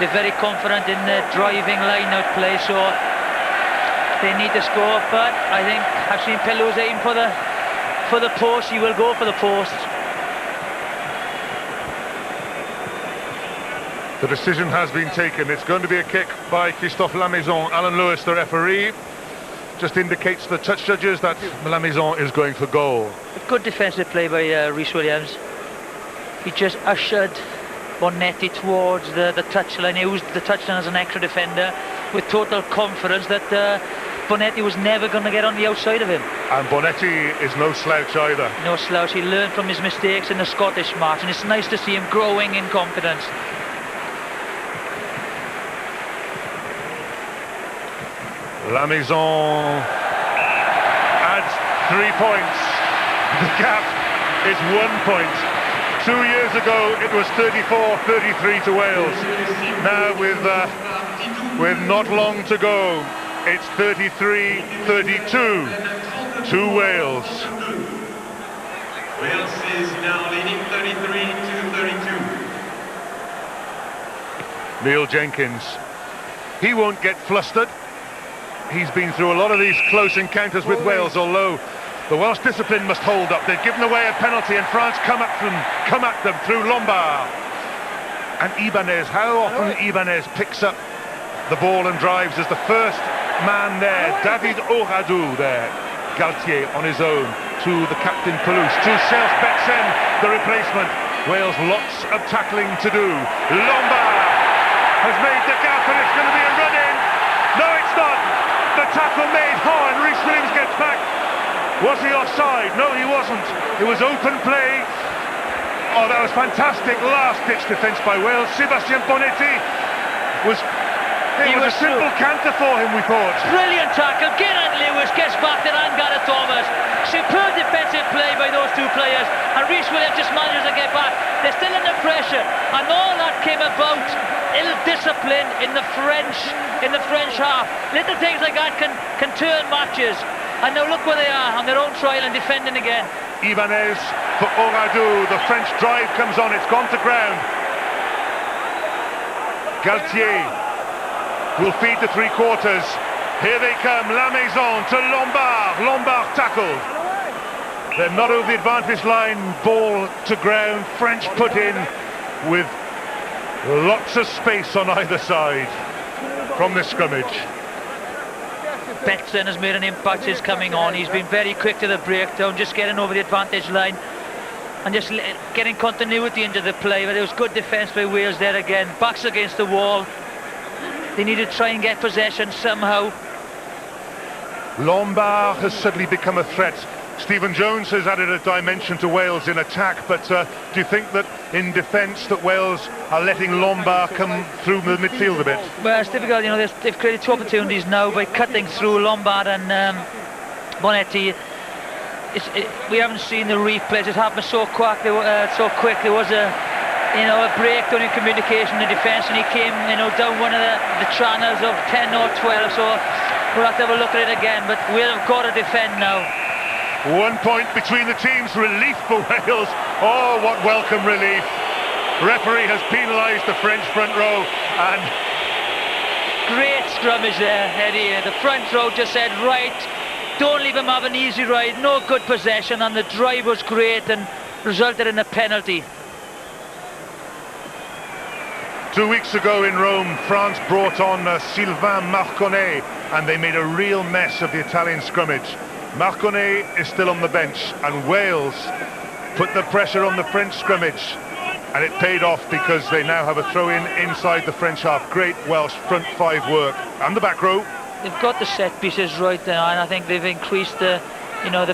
They're very confident in their driving line-out play, so they need to score. But I think I've seen Pelouse aim for the post. He will go for the post. The decision has been taken. It's going to be a kick by Christophe Lamaison. Alan Lewis, the referee, just indicates to the touch judges that Lamaison is going for goal. A good defensive play by Rhys Williams. He just ushered Bonetti towards the touchline. He used the touchline as an extra defender with total confidence that Bonetti was never going to get on the outside of him. And Bonetti is no slouch either. No slouch. He learned from his mistakes in the Scottish match, and it's nice to see him growing in confidence. La Maison adds 3 points. The gap is 1 point. 2 years ago it was 34-33 to Wales. Now with not long to go, it's 33-32 to Wales. Wales is now leading 33-32. Neil Jenkins, he won't get flustered. he's been through a lot of these close encounters with Wales, although the Welsh discipline must hold up. They've given away a penalty and France come at them through Lombard. And Ibanez, how often Ibanez picks up the ball and drives as the first man there. David Oradou there. Galtier on his own to the captain Pelouse, to Serge Betsen, the replacement. Wales lots of tackling to do. Lombard has made the gap and it's going to be a run-in. No, it's not. The tackle made. And Rhys Williams gets back. Was he offside? No, he wasn't. It was open play. Oh, that was fantastic last-ditch defence by Wales. Sébastien Bonetti was... It was a simple canter for him, we thought. Brilliant tackle. Geraint Lewis gets back there and Gareth Thomas. Superb defensive play by those two players. And Rhys Williams just manages to get back. They're still under pressure. And all that came about ill-discipline in the French half. Little things like that can turn matches. And now look where they are on their own trial and defending again. Ibanez for Oradou. The French drive comes on. It's gone to ground. Galtier will feed the three quarters. Here they come. La Maison to Lombard. Lombard tackled. They're not over the advantage line. Ball to ground. French put in with lots of space on either side from this scrimmage. Betsen has made an impact since coming on. He's been very quick to the breakdown, just getting over the advantage line and just getting continuity into the play. But it was good defence by Wales there again. Backs against the wall. They need to try and get possession somehow. Lombard has suddenly become a threat. Stephen Jones has added a dimension to Wales in attack, but do you think that in defence that Wales are letting Lombard come through the midfield a bit? Well, it's difficult, you know, they've created two opportunities now by cutting through Lombard and Bonetti. We haven't seen the replays. It happened so quick. There was a breakdown in communication in defence, and he came, down one of the channels of 10 or 12. So we'll have to have a look at it again. But we've got to defend now. 1 point between the teams. Relief for Wales. Oh, what welcome relief. Referee has penalised the French front row, and great scrummage there, Eddie. The front row just said, right, don't leave him have an easy ride. No good possession, and the drive was great and resulted in a penalty. 2 weeks ago in Rome, France brought on Sylvain Marconnet, and they made a real mess of the Italian scrimmage. Marconnet is still on the bench, and Wales put the pressure on the French scrimmage, and it paid off because they now have a throw-in inside the French half. Great Welsh front five work. And the back row. They've got the set pieces right now, and I think they've increased the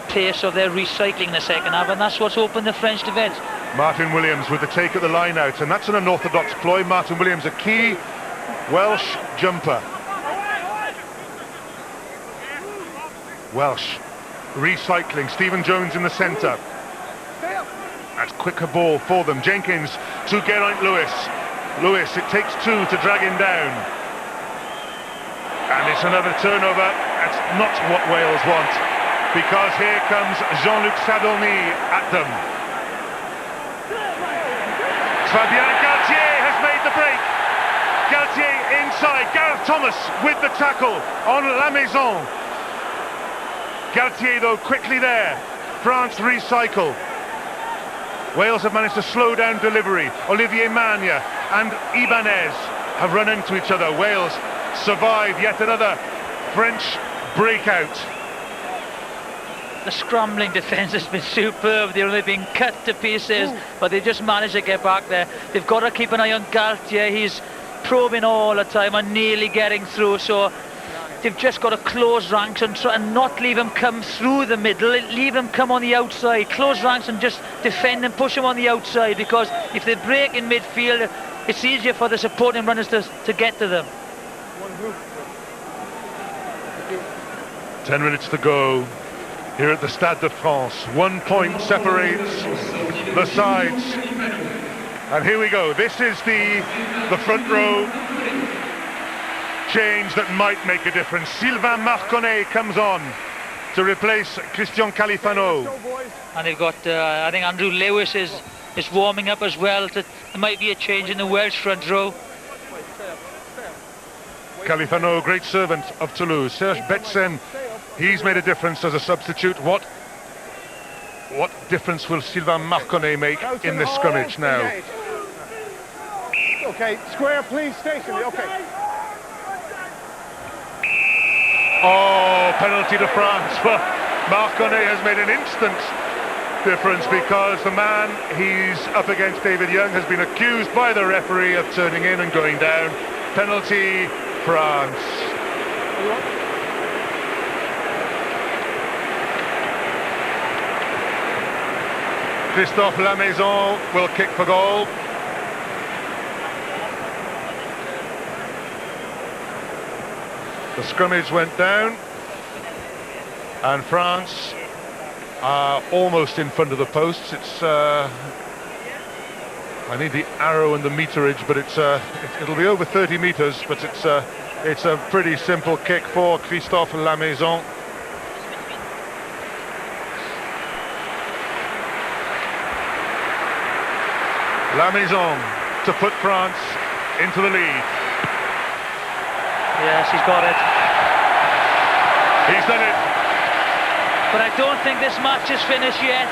pace of their recycling in the second half, and that's what's opened the French defence. Martin Williams with the take at the line out, and that's an unorthodox ploy. Martin Williams, a key Welsh jumper. Welsh recycling. Stephen Jones in the centre. That's quicker ball for them. Jenkins to Geraint Lewis. Lewis, it takes two to drag him down. And it's another turnover. That's not what Wales want, because here comes Jean-Luc Sadorny at them. Fabien Galtier has made the break. Galtier inside. Gareth Thomas with the tackle on La Maison. Galtier, though, quickly there. France recycle. Wales have managed to slow down delivery. Olivier Magne and Ibanez have run into each other. Wales survive yet another French breakout. The scrambling defence has been superb. They've been cut to pieces, but they just managed to get back there. They've got to keep an eye on Galtier. He's probing all the time and nearly getting through, so they've just got to close ranks and try and not leave him come through the middle, leave him come on the outside, close ranks and just defend and push him on the outside, because if they break in midfield, it's easier for the supporting runners to get to them. 10 minutes to go here at the Stade de France. 1 point separates the sides. And here we go. This is the front row change that might make a difference. Sylvain Marconnet comes on to replace Christian Califano. And they've got, I think Andrew Lewis is warming up as well. There might be a change in the Welsh front row. Califano, great servant of Toulouse. Serge Betsen, he's made a difference as a substitute. What difference will Sylvain Marconnet make in this scrimmage now? Okay, square, please, stationary, okay. Oh, penalty to France. Well, Marconnet has made an instant difference because the man he's up against, David Young, has been accused by the referee of turning in and going down. Penalty, France. Christophe Lamaison will kick for goal. The scrimmage went down, and France are almost in front of the posts. It's I need the arrow and the meterage, but it'll be over 30 meters. But it's a pretty simple kick for Christophe Lamaison. Lamaison to put France into the lead. Yes, he's got it. He's done it. But I don't think this match is finished yet.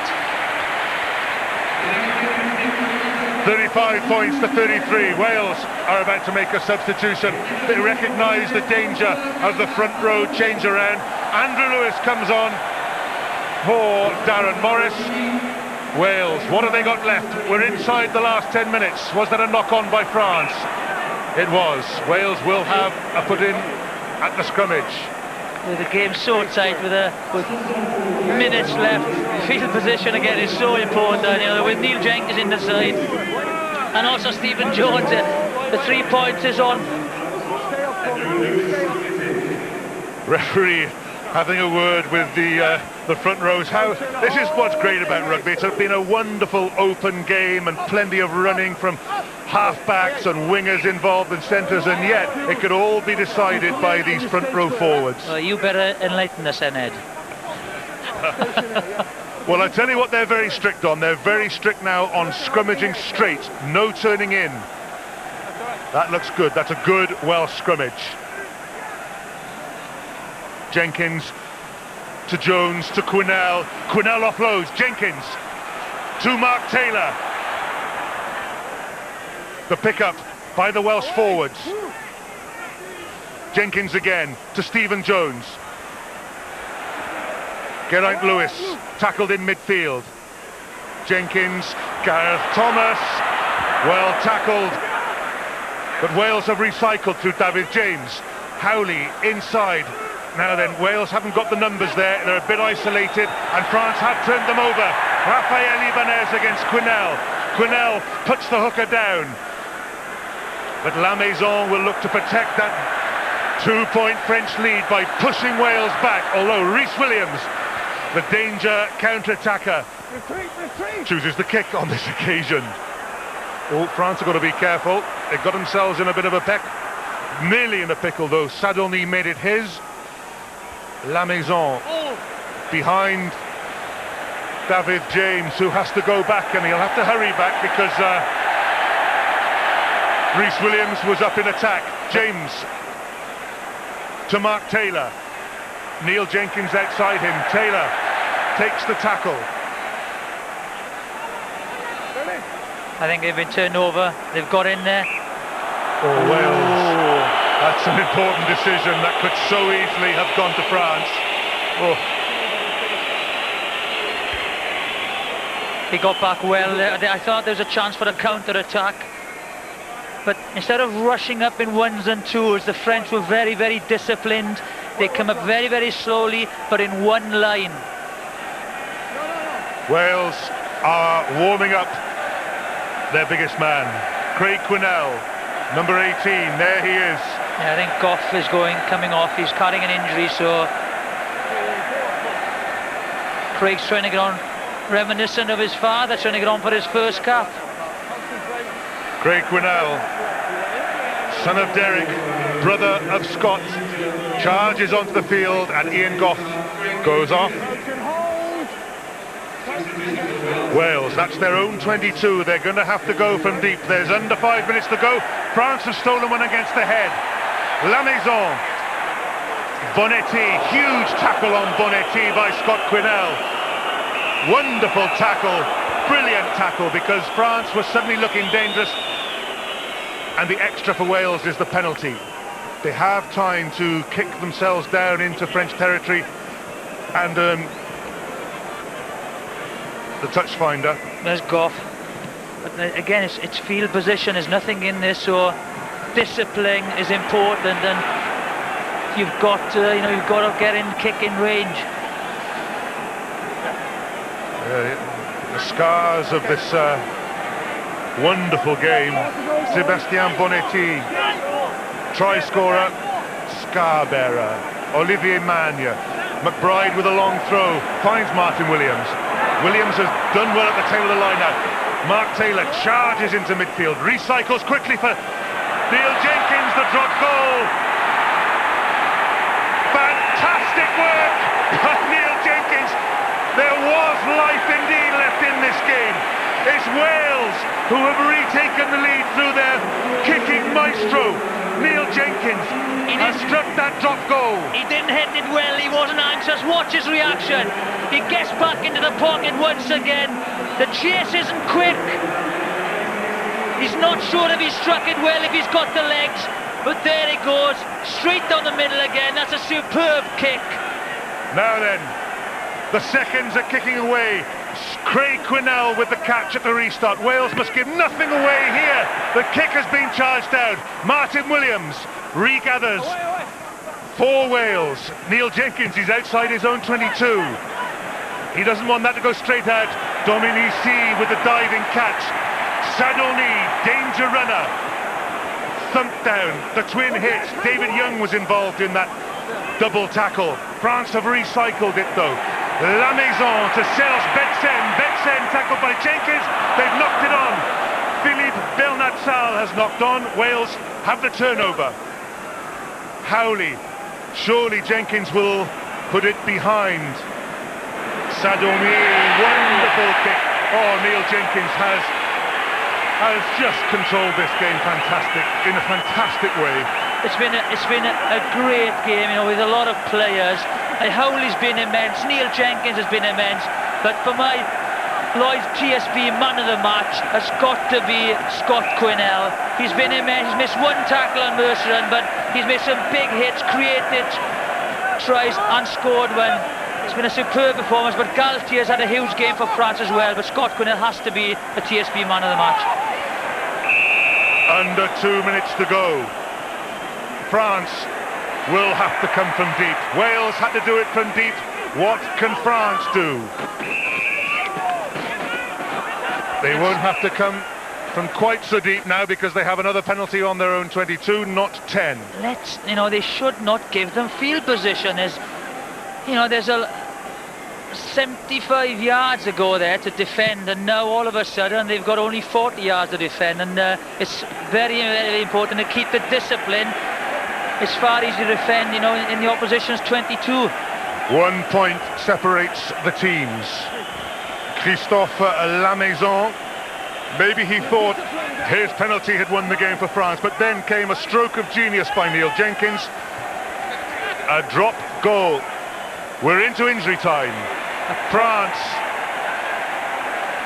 35 points to 33. Wales are about to make a substitution. They recognise the danger of the front row change around. Andrew Lewis comes on for Darren Morris. Wales, what have they got left? We're inside the last 10 minutes. Was that a knock-on by France? It was. Wales will have a put-in at the scrimmage. With the game so tight, with minutes left, field position again is so important. You know, with Neil Jenkins in the side, and also Stephen Jones, the 3 points is on. Referee having a word with the front rows. This is what's great about rugby. It's been a wonderful open game and plenty of running from half-backs and wingers involved in centres, and yet it could all be decided by these front row forwards. Well, you better enlighten us then, Ed. Well, I tell you what they're very strict on. They're very strict now on scrummaging straight, no turning in. That looks good. That's a good Welsh scrimmage. Jenkins to Jones to Quinnell. Quinnell offloads. Jenkins to Mark Taylor. The pickup by the Welsh forwards. Jenkins again to Stephen Jones. Geraint Lewis tackled in midfield. Jenkins, Gareth Thomas, well tackled. But Wales have recycled through David James. Howley inside. Now then, Wales haven't got the numbers there. They're a bit isolated, and France have turned them over. Raphael Ibanez against Quinnell. Quinnell puts the hooker down. But Lamaison will look to protect that 2-point French lead by pushing Wales back, although Rhys Williams, the danger counter-attacker, chooses the kick on this occasion. Oh, France have got to be careful. They've got themselves in a bit of a nearly in a pickle though. Sadolny made it his. Lamaison behind David James, who has to go back, and he'll have to hurry back because Rhys Williams was up in attack. James to Mark Taylor. Neil Jenkins outside him. Taylor takes the tackle. I think they've been turned over. They've got in there. Oh, Wales. That's an important decision that could so easily have gone to France. Oh. He got back well. I thought there was a chance for a counter-attack. But instead of rushing up in ones and twos, the French were very, very disciplined. They come up very, very slowly, but in one line. Wales are warming up their biggest man, Craig Quinnell, number 18. There he is. Yeah, I think Goff is coming off. He's carrying an injury, so Craig's trying to get on, reminiscent of his father, trying to get on for his first cap. Craig Quinnell, son of Derek, brother of Scott, charges onto the field, and Ian Goff goes off. Wales, that's their own 22. They're going to have to go from deep. There's under 5 minutes to go. France have stolen one against the head. La Maison. Bonetti, huge tackle on Bonetti by Scott Quinnell. Wonderful tackle, brilliant tackle, because France was suddenly looking dangerous. And the extra for Wales is the penalty. They have time to kick themselves down into French territory and the touch finder. There's Goff. But again, it's field position. There's nothing in this, so discipline is important, and you've got to, you've got to get in kicking range. The scars of this wonderful game. Sébastien Bonetti, try scorer, scar bearer, Olivier Magne. McBride with a long throw, finds Martin Williams. Williams has done well at the tail of the line now. Mark Taylor charges into midfield, recycles quickly for Neil Jenkins, the drop goal. Fantastic work by Neil Jenkins. There was life indeed left in this game. It's Wales who have retaken the lead through their kicking maestro, Neil Jenkins. Has struck that drop goal. He didn't hit it well, he wasn't anxious. Watch his reaction. He gets back into the pocket once again. The chase isn't quick. He's not sure if he struck it well, if he's got the legs. But there he goes, straight down the middle again. That's a superb kick. Now then, the seconds are kicking away. Craig Quinnell with the catch at the restart. Wales must give nothing away here. The kick has been charged out. Martin Williams regathers for Wales. Neil Jenkins is outside his own 22. He doesn't want that to go straight out. Dominici with the diving catch. Sadoni, danger runner. Thumped down, the twin hits. David Young was involved in that double tackle. France have recycled it though. La Maison to Serge Betsen. Betsen tackled by Jenkins. They've knocked it on. Philippe Belnatsal has knocked on. Wales have the turnover. Howley. Surely Jenkins will put it behind. Sadomi, wonderful kick. Oh, Neil Jenkins has just controlled this game in a fantastic way. It's been a great game, with a lot of players. Howley's been immense, Neil Jenkins has been immense, but for my Lloyd's TSB man of the match has got to be Scott Quinnell. He's been immense. He's missed one tackle on Merceran, but he's made some big hits, created tries and scored one. It's been a superb performance, but Galtier's had a huge game for France as well, but Scott Quinnell has to be the TSB man of the match. Under 2 minutes to go. France will have to come from deep. Wales had to do it from deep. What can France do? They won't have to come from quite so deep now because they have another penalty on their own 22, not 10. They should not give them field position. There's a 75 yards to go there to defend, and now all of a sudden they've got only 40 yards to defend, and it's very, very important to keep the discipline. It's far easier to defend, in the opposition's 22. 1 point separates the teams. Christophe Lamaison, maybe he thought his penalty had won the game for France, but then came a stroke of genius by Neil Jenkins. A drop goal. We're into injury time. France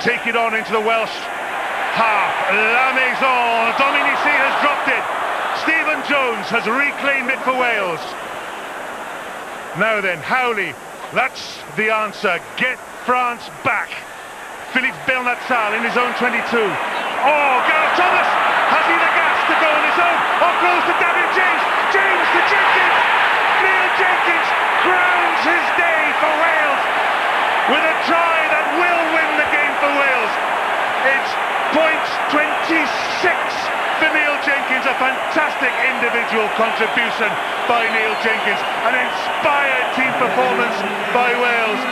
take it on into the Welsh half. Lamaison, Dominici has dropped it. Stephen Jones has reclaimed it for Wales. Now then, Howley, that's the answer. Get France back. Philippe Belnatsal in his own 22. Oh, Gareth Thomas! Has he the gas to go on his own? Off goes to David James. James to Jenkins. Neil Jenkins crowns his day for Wales with a try that will win the game for Wales. It's points 26 for Neil Jenkins. A fantastic individual contribution by Neil Jenkins. An inspired team performance by Wales.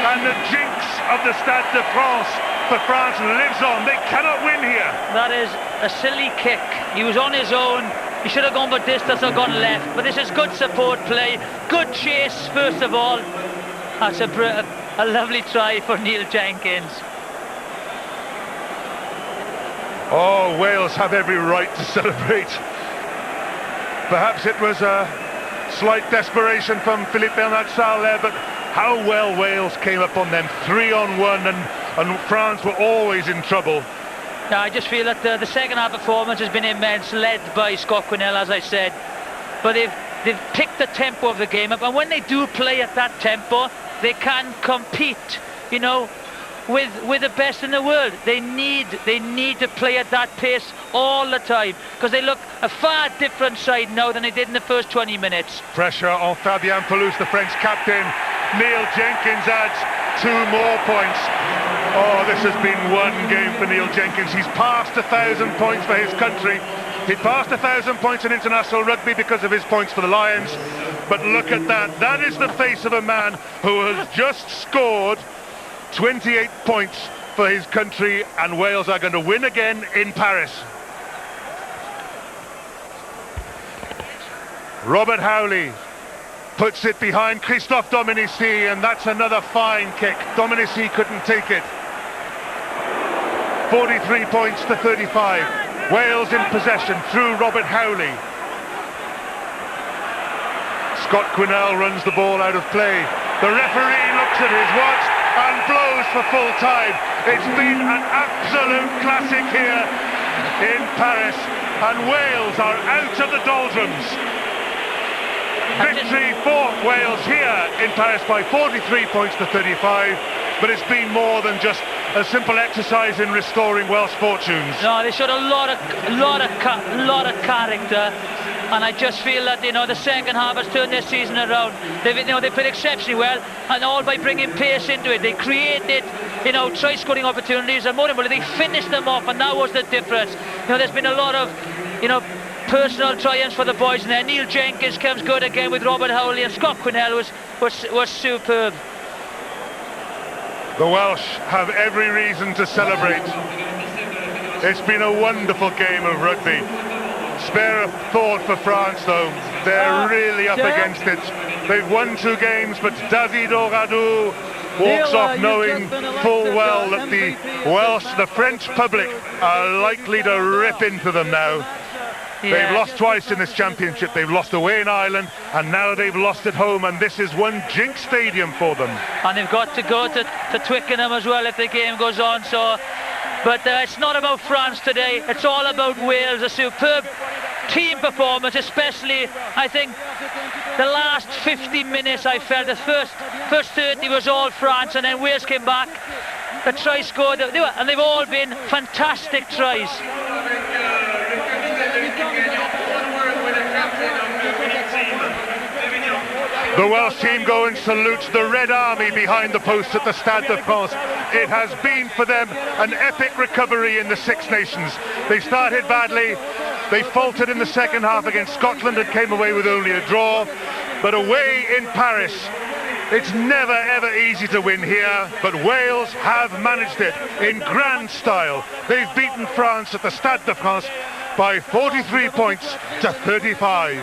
And the jinx of the Stade de France for France lives on. They cannot win here. That is a silly kick. He was on his own. He should have gone for distance or gone left. But this is good support play. Good chase, first of all. That's a lovely try for Neil Jenkins. Oh, Wales have every right to celebrate. Perhaps it was a slight desperation from Philippe Bernard-Sarr there, but how well Wales came up on them, 3-on-1, and France were always in trouble. Yeah, I just feel that the second half performance has been immense, led by Scott Quinnell, as I said. But they've picked the tempo of the game up, and when they do play at that tempo, they can compete, you know, with the best in the world. They need to play at that pace all the time, because they look a far different side now than they did in the first 20 minutes. Pressure on Fabien Pelouse, the French captain. Neil Jenkins adds 2 more points. Oh, this has been one game for Neil Jenkins. He's passed 1,000 points for his country. He passed 1,000 points in international rugby because of his points for the Lions. But look at that. That is the face of a man who has just scored 28 points for his country, and Wales are going to win again in Paris. Robert Howley puts it behind Christophe Dominici, and that's another fine kick. Dominici couldn't take it. 43 points to 35. Wales in possession through Robert Howley. Scott Quinnell runs the ball out of play. The referee looks at his watch and blows for full time. It's been an absolute classic here in Paris, and Wales are out of the doldrums. Victory for Wales here in Paris by 43 points to 35, but it's been more than just a simple exercise in restoring Welsh fortunes. No, they showed a lot of character, and I just feel that, you know, the second half has turned their season around. They played exceptionally well, and all by bringing pace into it. They created, you know, try-scoring opportunities, and more importantly, they finished them off, and that was the difference. You know, there's been a lot of, you know, personal triumphs for the boys in there. Neil Jenkins comes good again with Robert Howley, and Scott Quinnell was superb. The Welsh have every reason to celebrate. It's been a wonderful game of rugby. Spare a thought for France, though. They're really up against it. They've won 2 games, but David Oradou walks off knowing full well that the French public are likely to rip into them now. Yeah. They've lost twice in this championship. They've lost away in Ireland, and now they've lost at home, and this is one jinx stadium for them. And they've got to go to Twickenham as well if the game goes on. So, but it's not about France today. It's all about Wales. A superb team performance, especially, I think, the last 50 minutes. I felt the first 30 was all France, and then Wales came back. The try scored, and they've all been fantastic tries. The Welsh team go and salute the Red Army behind the post at the Stade de France. It has been for them an epic recovery in the Six Nations. They started badly, they faltered in the second half against Scotland and came away with only a draw. But away in Paris, it's never ever easy to win here, but Wales have managed it in grand style. They've beaten France at the Stade de France by 43 points to 35.